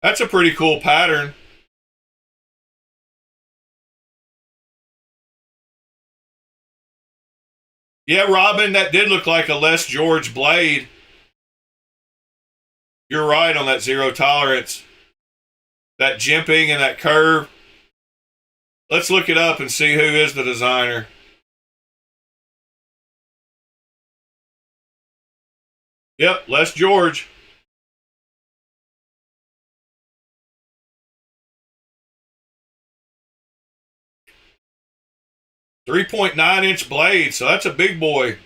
That's a pretty cool pattern. Yeah, Robin, that did look like a Les George blade. You're right on that zero tolerance. That jimping and that curve. Let's look it up and see who is the designer. Yep, Les George. .9-inch blade, so that's a big boy.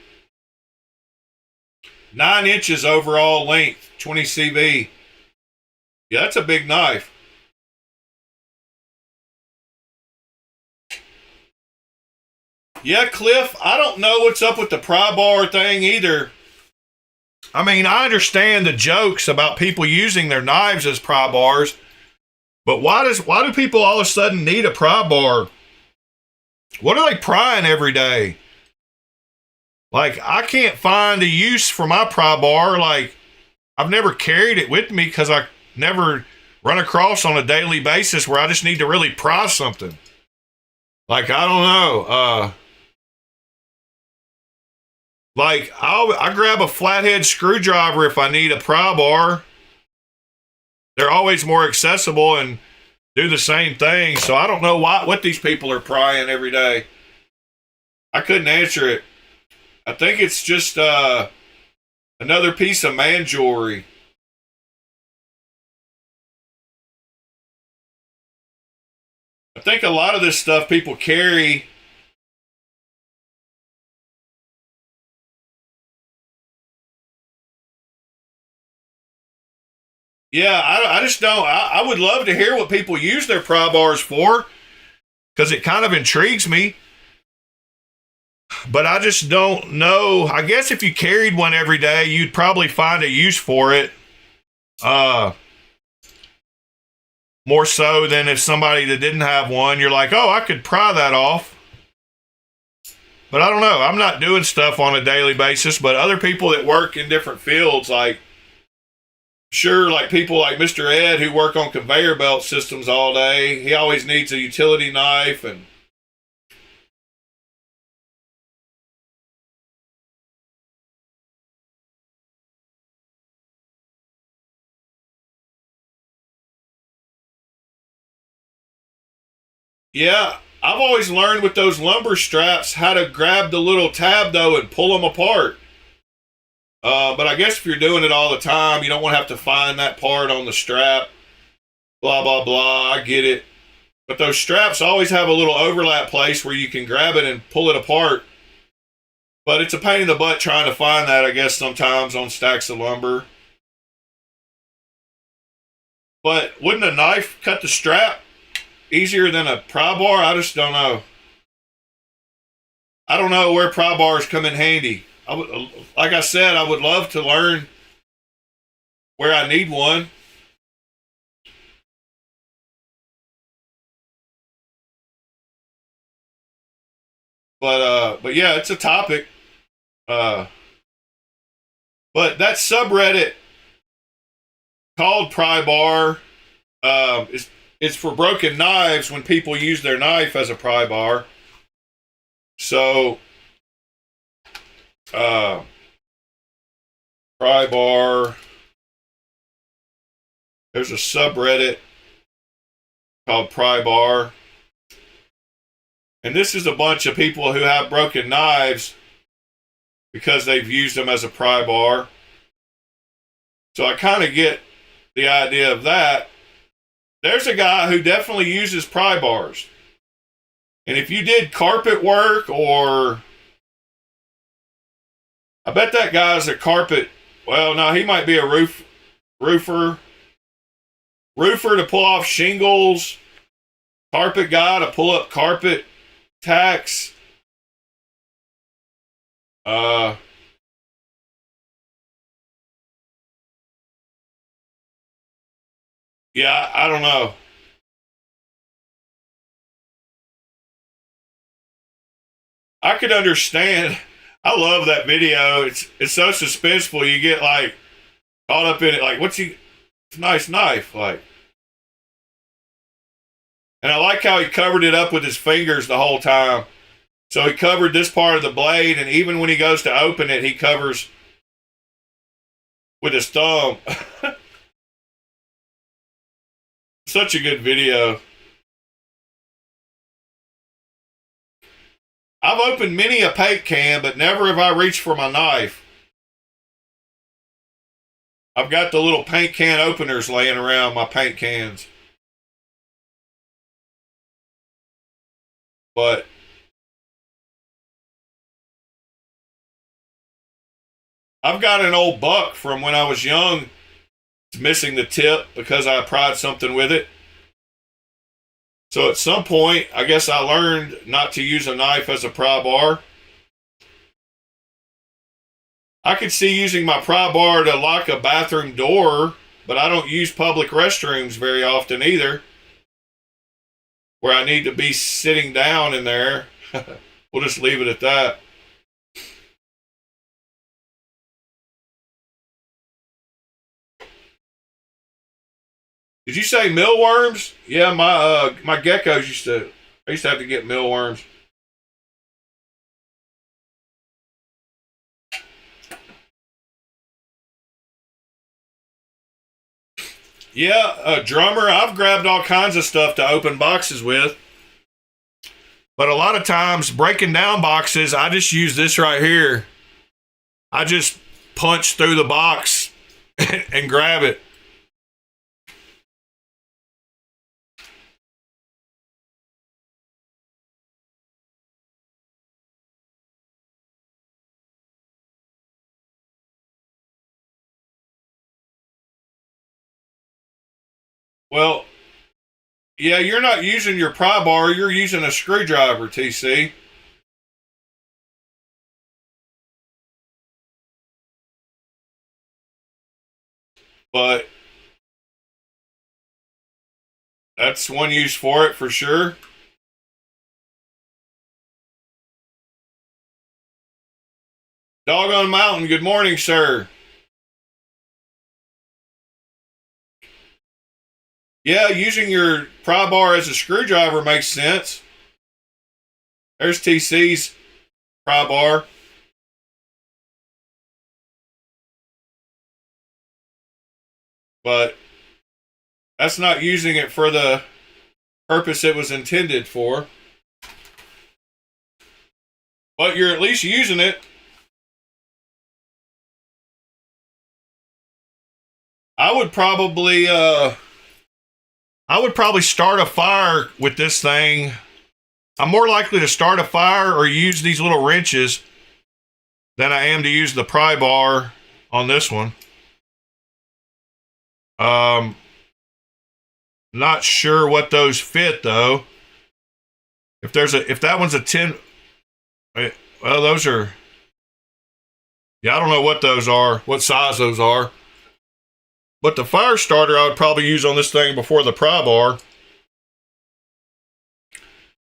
9 inches overall length, 20 CV. Yeah, that's a big knife. Yeah, Cliff, I don't know what's up with the pry bar thing either. I mean, I understand the jokes about people using their knives as pry bars, but why do people all of a sudden need a pry bar? What are they prying every day? Like, I can't find a use for my pry bar. Like, I've never carried it with me because I never run across on a daily basis where I just need to really pry something. Like, I don't know. Like, I grab a flathead screwdriver if I need a pry bar. They're always more accessible and do the same thing. So I don't know what these people are prying every day. I couldn't answer it. I think it's just another piece of man jewelry. I think a lot of this stuff people carry. Yeah, I just don't. I would love to hear what people use their pry bars for, because it kind of intrigues me. But I just don't know. I guess if you carried one every day, you'd probably find a use for it. More so than if somebody that didn't have one, you're like, oh, I could pry that off. But I don't know. I'm not doing stuff on a daily basis, but other people that work in different fields, like, sure, like people like Mr. Ed who work on conveyor belt systems all day, he always needs a utility knife. And yeah, I've always learned with those lumber straps how to grab the little tab though and pull them apart. But I guess if you're doing it all the time, you don't want to have to find that part on the strap. Blah, blah, blah. I get it. But those straps always have a little overlap place where you can grab it and pull it apart. But it's a pain in the butt trying to find that, I guess, sometimes on stacks of lumber. But wouldn't a knife cut the strap easier than a pry bar? I just don't know. I don't know where pry bars come in handy. Like I said, I would love to learn where I need one. But yeah, it's a topic. But that subreddit called pry bar is for broken knives when people use their knife as a pry bar. So pry bar. There's a subreddit called pry bar. And this is a bunch of people who have broken knives because they've used them as a pry bar. So I kind of get the idea of that. There's a guy who definitely uses pry bars. And if you did carpet work, or I bet that guy's a carpet, well, no, he might be a roofer to pull off shingles, carpet guy to pull up carpet tacks. Yeah, I don't know. I could understand. I love that video. It's so suspenseful. You get like caught up in it. Like, what's he? It's a nice knife. Like, and I like how he covered it up with his fingers the whole time. So he covered this part of the blade, and even when he goes to open it, he covers with his thumb. Such a good video. I've opened many a paint can, but never have I reached for my knife. I've got the little paint can openers laying around my paint cans. But I've got an old buck from when I was young. It's missing the tip because I pried something with it. So at some point, I guess I learned not to use a knife as a pry bar. I could see using my pry bar to lock a bathroom door, but I don't use public restrooms very often either, where I need to be sitting down in there. We'll just leave it at that. Did you say mealworms? Yeah, my geckos I used to have to get mealworms. Yeah, a drummer. I've grabbed all kinds of stuff to open boxes with. But a lot of times, breaking down boxes, I just use this right here. I just punch through the box and grab it. Well, yeah, you're not using your pry bar. You're using a screwdriver, TC. but that's one use for it for sure. Doggone Mountain, good morning, sir. Yeah, using your pry bar as a screwdriver makes sense. There's TC's pry bar. But that's not using it for the purpose it was intended for. But you're at least using it. I would probably start a fire with this thing. I'm more likely to start a fire or use these little wrenches than I am to use the pry bar on this one. Not sure what those fit though. If that one's a 10, well, those are, yeah, I don't know what those are, what size those are. But the fire starter I would probably use on this thing before the pry bar.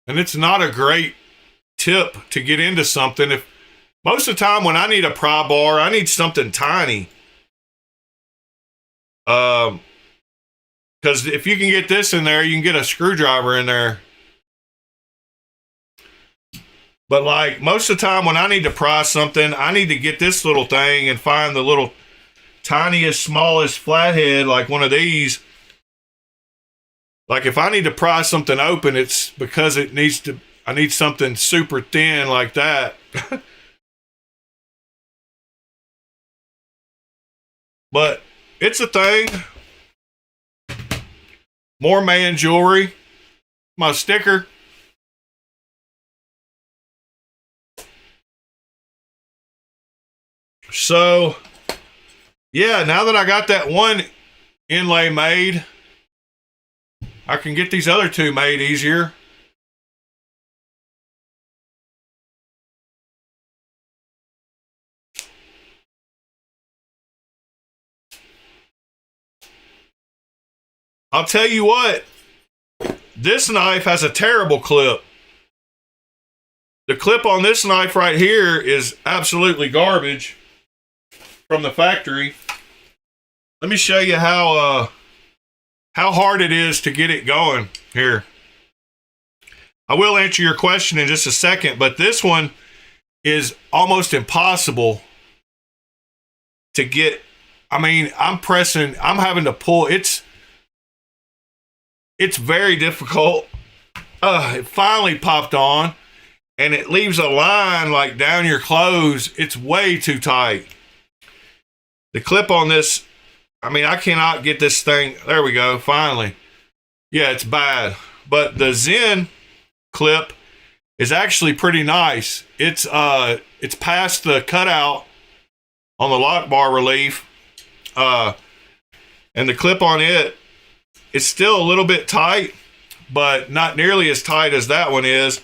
And it's not a great tip to get into something. If most of the time when I need a pry bar, I need something tiny. Because if you can get this in there, you can get a screwdriver in there. But like most of the time when I need to pry something, I need to get this little thing and find the little tiniest, smallest flathead, like one of these. Like if I need to pry something open, it's because I need something super thin like that. But it's a thing. More man jewelry. My sticker. So, yeah, now that I got that one inlay made, I can get these other two made easier. I'll tell you what, this knife has a terrible clip. The clip on this knife right here is absolutely garbage from the factory. Let me show you how hard it is to get it going here. I will answer your question in just a second, but this one is almost impossible to get. I mean, I'm having to pull. It's very difficult. It finally popped on, and it leaves a line like down your clothes. It's way too tight. The clip on this, I mean, I cannot get this thing. There we go, finally. Yeah, it's bad. But the Zen clip is actually pretty nice. It's past the cutout on the lock bar relief. And the clip on it, it's still a little bit tight, but not nearly as tight as that one is.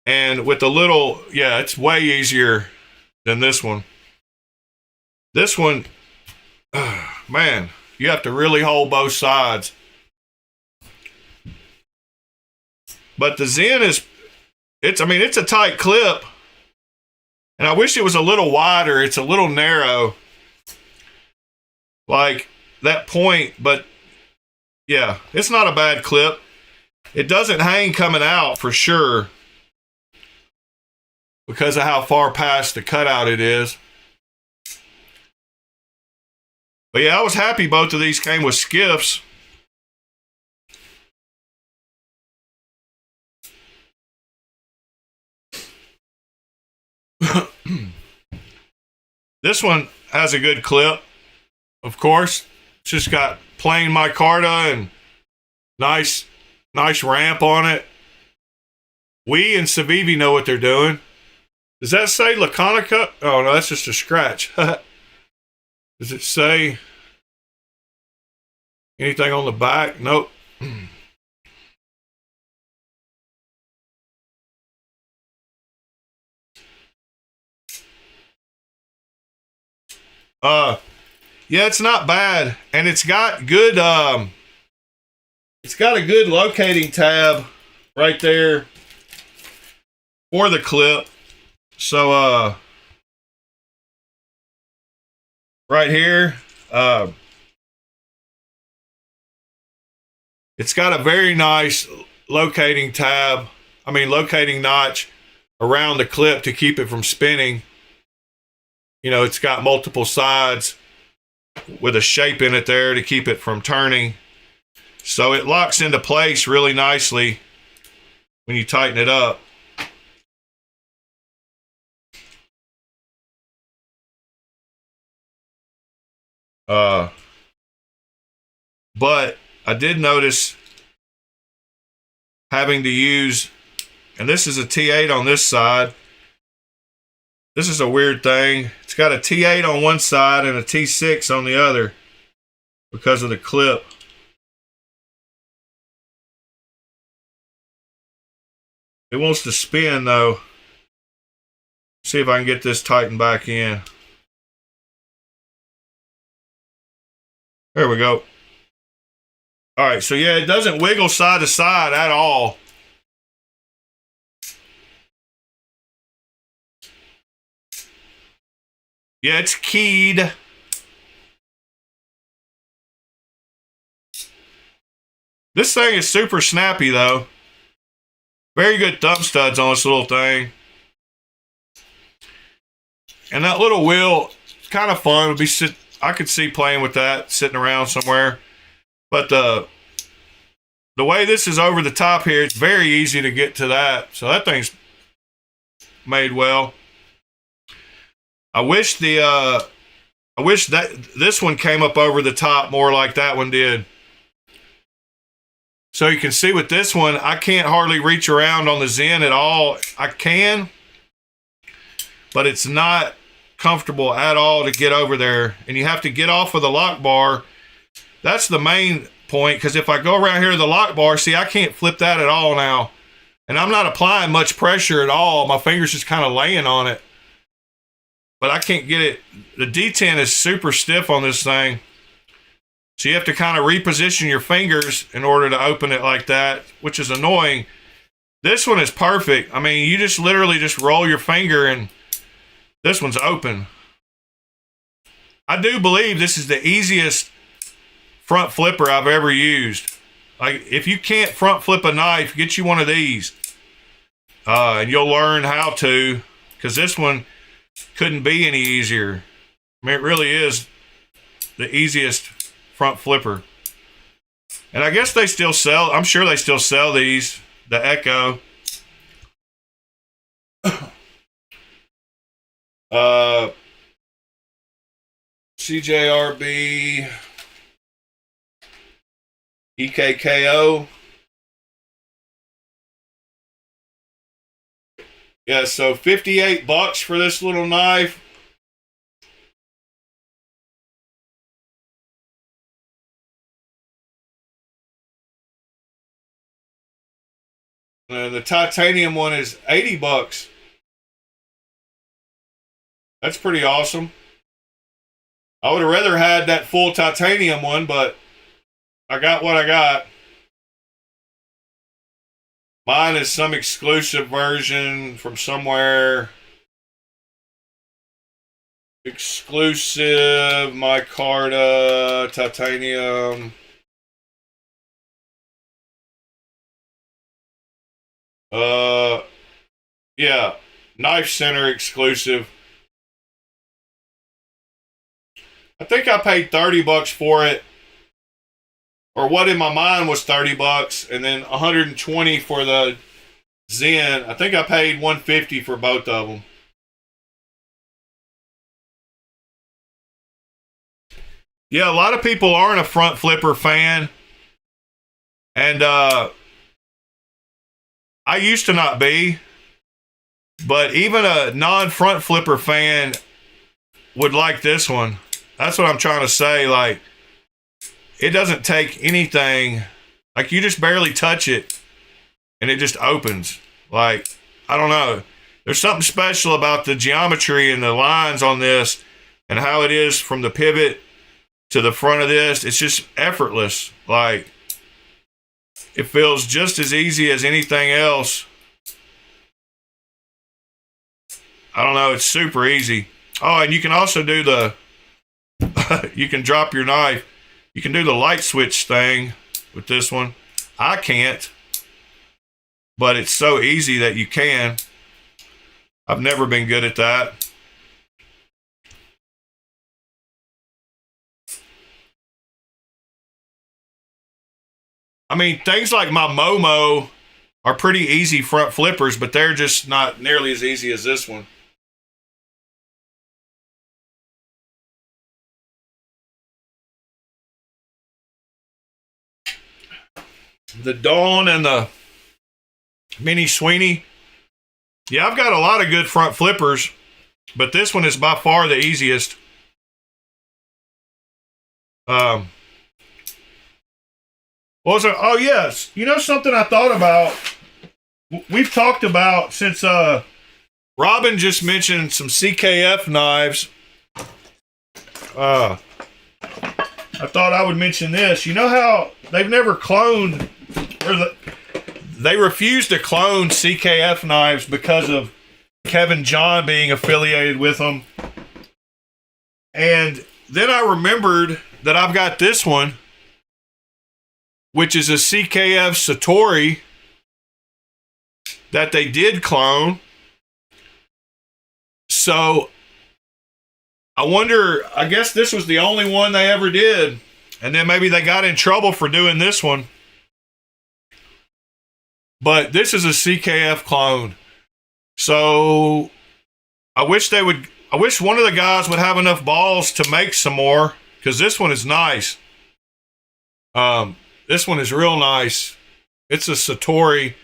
And with the little, yeah, it's way easier than this one. This one, man, you have to really hold both sides. But the Zen it's a tight clip. And I wish it was a little wider. It's a little narrow. Like that point, but yeah, it's not a bad clip. It doesn't hang coming out for sure because of how far past the cutout it is. But yeah, I was happy both of these came with skiffs. This one has a good clip, of course. It's just got plain micarta and nice ramp on it. We and Civivi know what they're doing. Does that say Laconica? Oh no, that's just a scratch. Does it say anything on the back? Nope. Yeah, it's not bad, and it's got good. It's got a good locating tab right there for the clip. So right here, it's got a very nice locating tab. I mean, locating notch around the clip to keep it from spinning. You know, it's got multiple sides with a shape in it there to keep it from turning. So it locks into place really nicely when you tighten it up. But I did notice having to use, and this is a T8 on this side. This is a weird thing. It's got a T8 on one side and a T6 on the other because of the clip. It wants to spin though. See if I can get this tightened back in. There we go. All right, so yeah, it doesn't wiggle side to side at all. Yeah, it's keyed. This thing is super snappy though. Very good thumb studs on this little thing. And that little wheel, kind of fun. Would be I could see playing with that, sitting around somewhere. But the way this is over the top here, it's very easy to get to that. So that thing's made well. I wish that this one came up over the top more like that one did. So you can see with this one, I can't hardly reach around on the Zen at all. I can, but it's not comfortable at all to get over there. And you have to get off of the lock bar. That's the main point, because if I go around here to the lock bar, see, I can't flip that at all now. And I'm not applying much pressure at all. My finger's just kind of laying on it. But I can't get it. The D10 is super stiff on this thing. So you have to kind of reposition your fingers in order to open it like that, which is annoying. This one is perfect. I mean, you just literally just roll your finger and this one's open. I do believe this is the easiest front flipper I've ever used. Like, if you can't front flip a knife, get you one of these. And you'll learn how to, because this one couldn't be any easier. I mean, it really is the easiest front flipper. And I guess they still sell, I'm sure they still sell these, the Echo. CJRB, EKKO. Yeah, so $58 for this little knife. The titanium one is $80. That's pretty awesome. I would have rather had that full titanium one, but I got what I got. Mine is some exclusive version from somewhere. Exclusive, micarta, titanium. Yeah, Knife Center exclusive. I think I paid $30 for it, or what in my mind was $30, and then $120 for the Zen. I think I paid $150 for both of them. Yeah, a lot of people aren't a front flipper fan, and I used to not be, but even a non-front flipper fan would like this one. That's what I'm trying to say. Like, it doesn't take anything. Like, you just barely touch it and it just opens. Like, I don't know. There's something special about the geometry and the lines on this and how it is from the pivot to the front of this, it's just effortless. Like, it feels just as easy as anything else. I don't know, it's super easy. Oh, and you can also do the, you can drop your knife. You can do the light switch thing with this one. I can't, but it's so easy that you can. I've never been good at that. I mean, things like my Momo are pretty easy front flippers, but they're just not nearly as easy as this one. The Dawn and the Mini Sweeney. Yeah, I've got a lot of good front flippers, but this one is by far the easiest. What was it? Oh, yes. You know something I thought about? We've talked about since Robin just mentioned some CKF knives. I thought I would mention this. You know how they've never cloned, or they refused to clone CKF knives because of Kevin John being affiliated with them. And then I remembered that I've got this one, which is a CKF Satori that they did clone. So I wonder, I guess this was the only one they ever did. And then maybe they got in trouble for doing this one. But this is a CKF clone. So I wish one of the guys would have enough balls to make some more, because this one is nice. This one is real nice. It's a Satori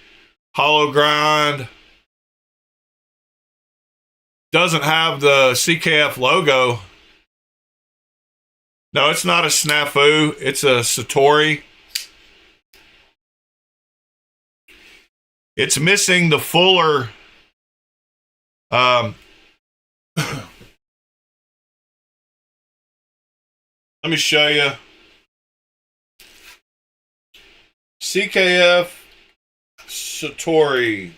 hollow grind. Doesn't have the CKF logo. No, it's not a snafu. It's a Satori. It's missing the fuller. Let me show you. CKF Satori.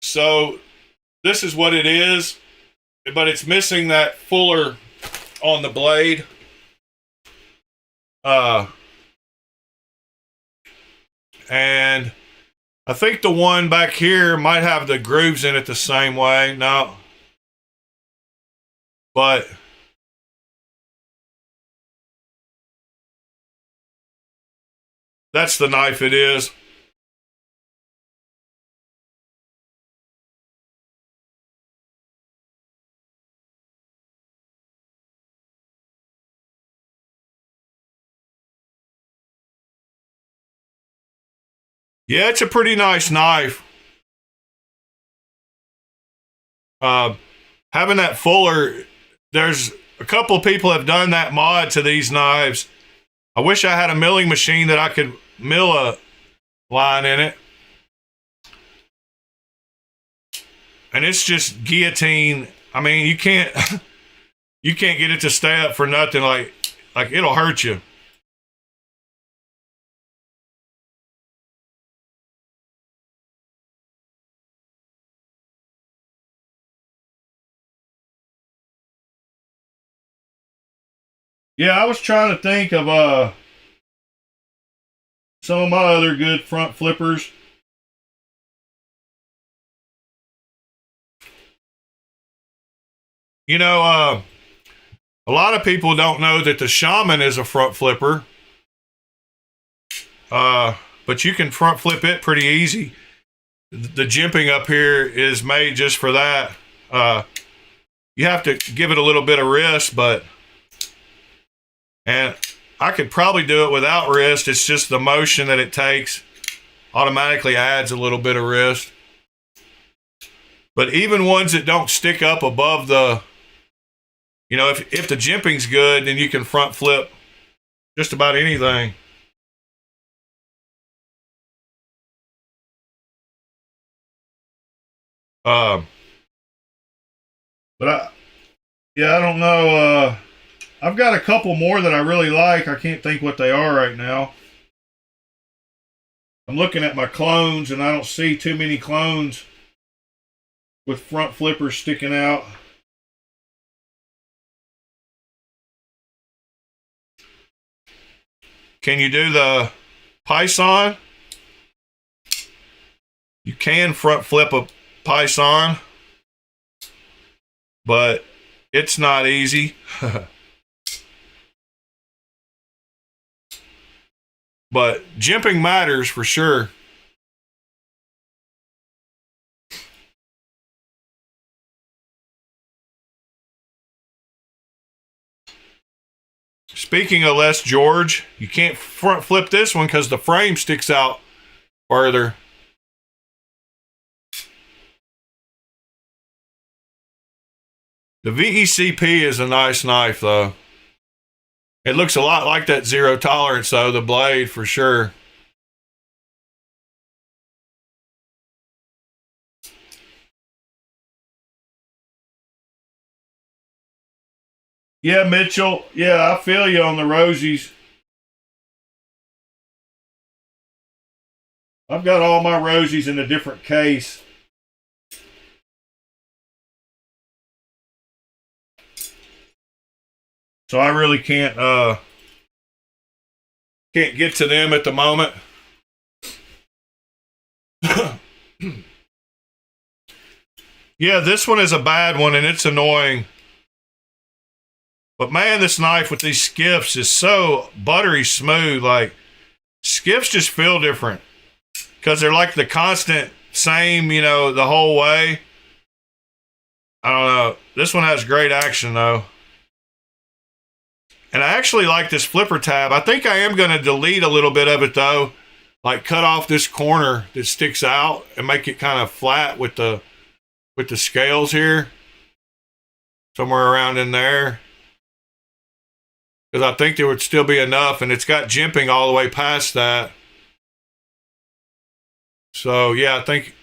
So this is what it is, but it's missing that fuller on the blade. And I think the one back here might have the grooves in it the same way. No. But that's the knife it is. Yeah, it's a pretty nice knife. Having that fuller, there's a couple of people have done that mod to these knives. I wish I had a milling machine that I could mill a line in it. And it's just guillotine. I mean, you can't get it to stay up for nothing. Like it'll hurt you. Yeah, I was trying to think of some of my other good front flippers. You know, a lot of people don't know that the Shaman is a front flipper. But you can front flip it pretty easy. The jimping up here is made just for that. You have to give it a little bit of wrist, and I could probably do it without wrist. It's just the motion that it takes automatically adds a little bit of wrist. But even ones that don't stick up above the, you know, if the jimping's good, then you can front flip just about anything. But Yeah, I don't know. I've got a couple more that I really like. I can't think what they are right now. I'm looking at my clones and I don't see too many clones with front flippers sticking out. Can you do the Python? You can front flip a Python, but it's not easy. But jimping matters for sure. Speaking of Les George, you can't front flip this one because the frame sticks out farther. The VECP is a nice knife though. It looks a lot like that zero tolerance though, the blade for sure. Yeah, Mitchell. Yeah, I feel you on the Rosies. I've got all my Rosies in a different case. So I really can't get to them at the moment. Yeah, this one is a bad one and it's annoying. But man, this knife with these skiffs is so buttery smooth. Like, skiffs just feel different because they're like the constant same, you know, the whole way. I don't know. This one has great action though. And I actually like this flipper tab. I think I am going to delete a little bit of it though. Like cut off this corner that sticks out and make it kind of flat with the scales here. Somewhere around in there. Because I think there would still be enough, and it's got jimping all the way past that. So, yeah, I think...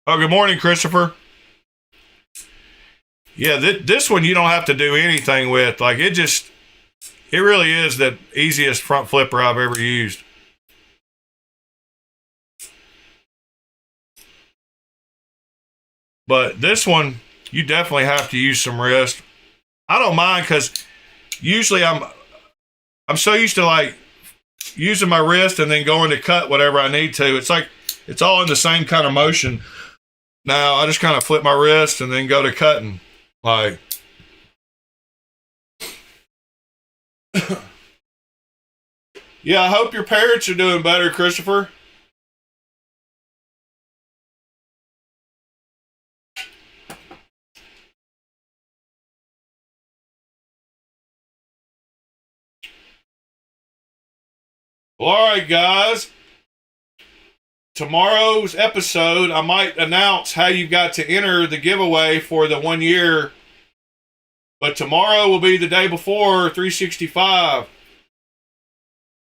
Oh, good morning, Christopher. Yeah, this one you don't have to do anything with. Like, it really is the easiest front flipper I've ever used. But this one, you definitely have to use some wrist. I don't mind because usually I'm so used to like using my wrist and then going to cut whatever I need to. It's like it's all in the same kind of motion. Now I just kind of flip my wrist and then go to cutting. Like yeah, I hope your parents are doing better, Christopher. Well, all right, guys. Tomorrow's episode, I might announce how you got to enter the giveaway for the 1 year. But tomorrow will be the day before 365.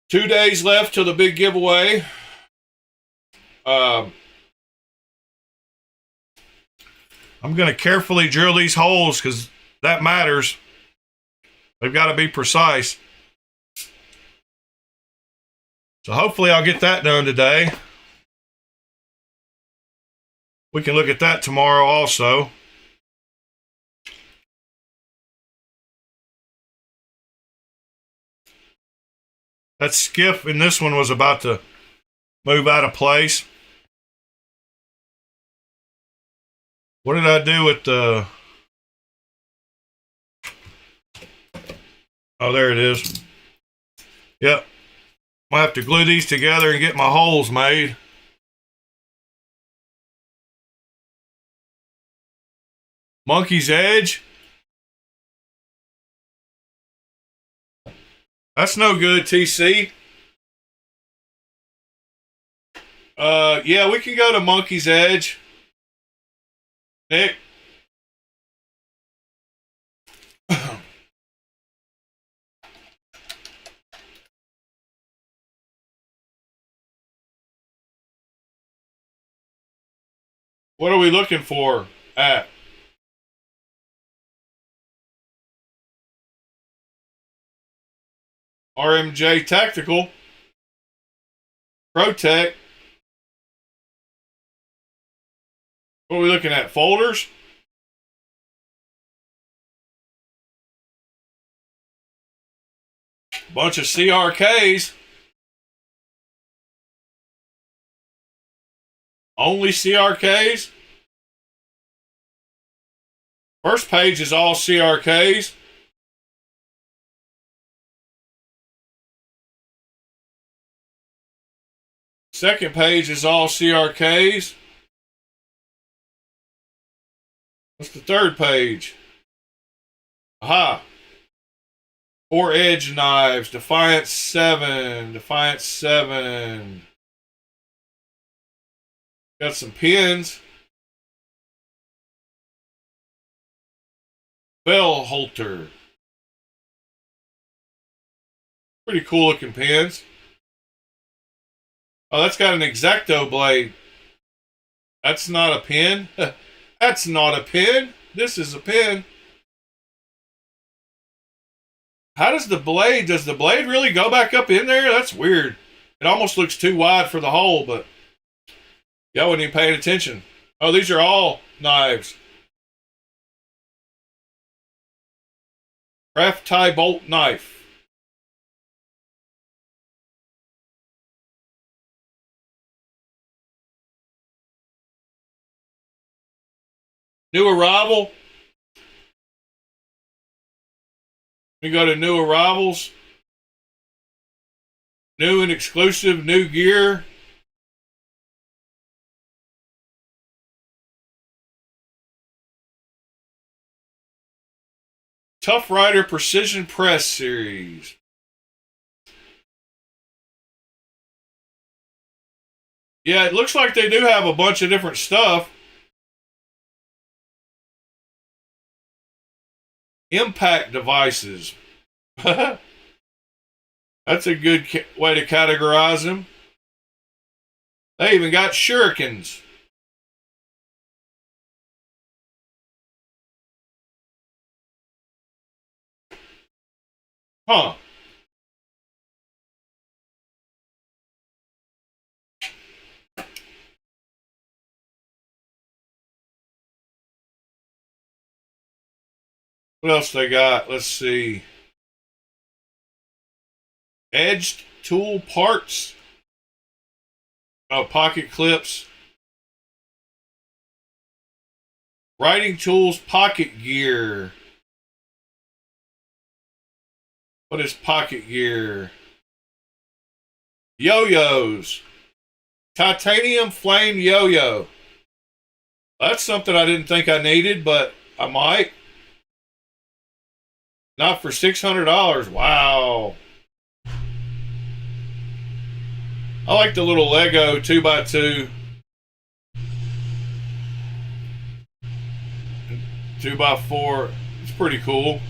2 days left till the big giveaway. I'm going to carefully drill these holes because that matters. They've got to be precise. So hopefully I'll get that done today. We can look at that tomorrow also. That skiff in this one was about to move out of place. What did I do with the... Oh, there it is. Yep. I'll have to glue these together and get my holes made. Monkey's Edge. That's no good, TC. Yeah, we can go to Monkey's Edge. Nick. What are we looking for at? RMJ Tactical. ProTech. What are we looking at? Folders? Bunch of CRKs. Only CRKs. First page is all CRKs. Second page is all CRKs. What's the third page? Aha. 4-edge knives. Defiance 7. Defiance 7. Got some pins. Bell holter. Pretty cool looking pins. Oh, that's got an X-Acto blade. That's not a pin. That's not a pin. This is a pin. How does the blade really go back up in there? That's weird. It almost looks too wide for the hole, but y'all wasn't even paying attention. Oh, these are all knives. Craft tie bolt knife. New arrival. We go to new arrivals. New and exclusive, new gear. Tough Rider Precision Press Series. Yeah, it looks like they do have a bunch of different stuff. Impact devices. That's a good way to categorize them. They even got shurikens. Huh. What else they got? Let's see. Edged tool parts. Oh, pocket clips. Writing tools, pocket gear. What is pocket gear? Yo-yos. Titanium flame yo-yo. That's something I didn't think I needed, but I might. Not for $600. Wow. I like the little Lego 2x2. 2x4. It's pretty cool.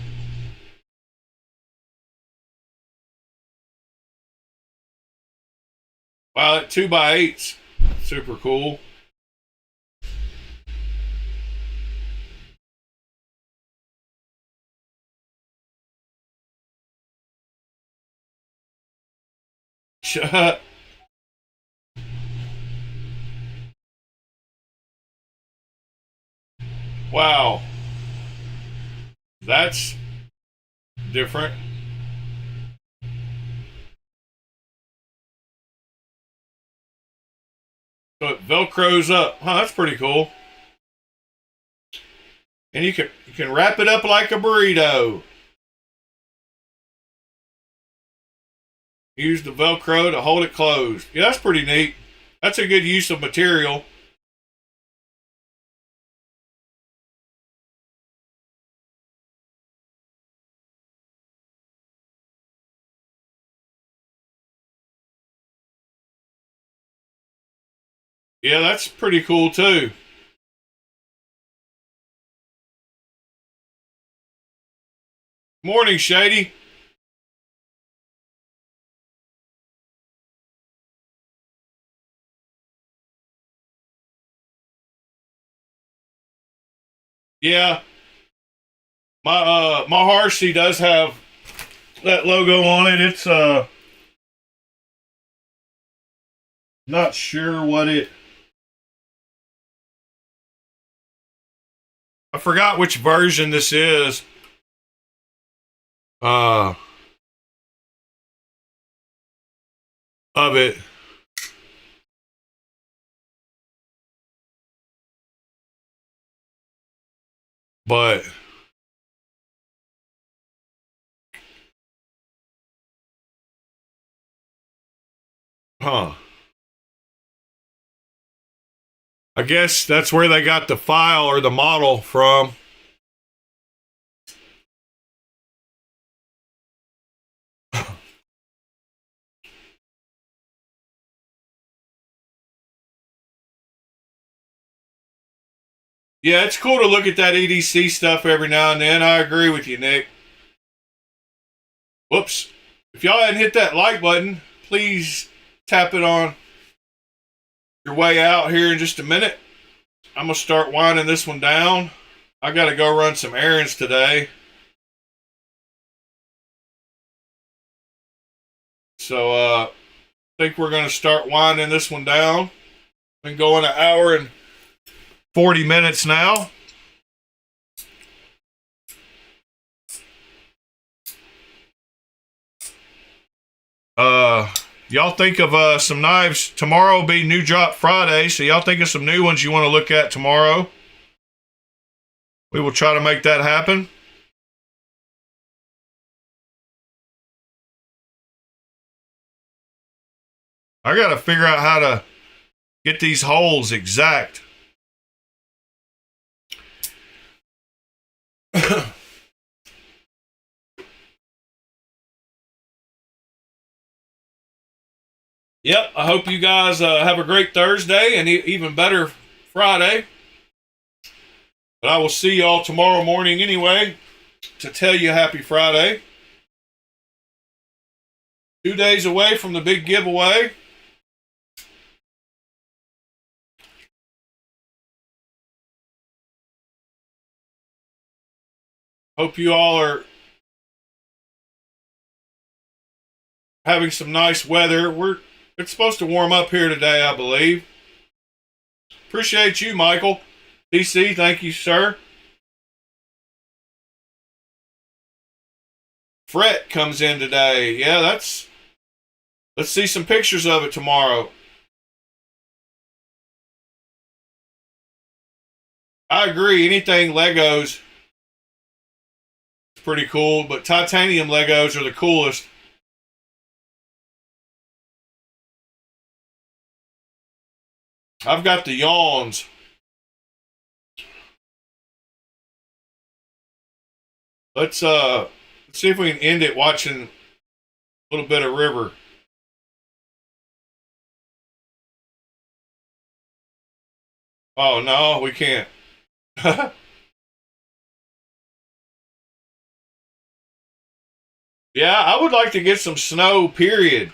Wow, that 2x8's super cool. Shut. Wow. That's different. So it velcros up. Huh, that's pretty cool. And you can wrap it up like a burrito. Use the Velcro to hold it closed. Yeah, that's pretty neat. That's a good use of material. Yeah, that's pretty cool too. Morning, Shady. Yeah. My Harsey does have that logo on it. It's not sure what it. I forgot which version this is. Of it. But I guess that's where they got the file or the model from. Yeah, it's cool to look at that EDC stuff every now and then. I agree with you, Nick. Whoops. If y'all hadn't hit that like button, please tap it on your way out here in just a minute. I'm going to start winding this one down. I got to go run some errands today. So, I think we're going to start winding this one down. Been going an hour and 40 minutes now. Y'all think of some knives. Tomorrow will be New Drop Friday, so y'all think of some new ones you want to look at tomorrow. We will try to make that happen. I got to figure out how to get these holes exact. Yep, I hope you guys have a great Thursday and even better Friday. But I will see y'all tomorrow morning anyway to tell you happy Friday. 2 days away from the big giveaway. Hope you all are having some nice weather. It's supposed to warm up here today, I believe. Appreciate you, Michael. DC, thank you, sir. Fret comes in today. Yeah, let's see some pictures of it tomorrow. I agree. Anything Legos is pretty cool, but titanium Legos are the coolest. I've got the yawns. Let's see if we can end it watching a little bit of river. Oh no, we can't. Yeah, I would like to get some snow, period.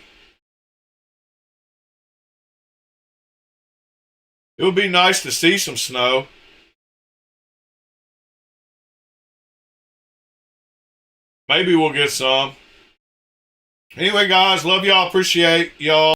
It would be nice to see some snow. Maybe we'll get some. Anyway, guys, love y'all. Appreciate y'all.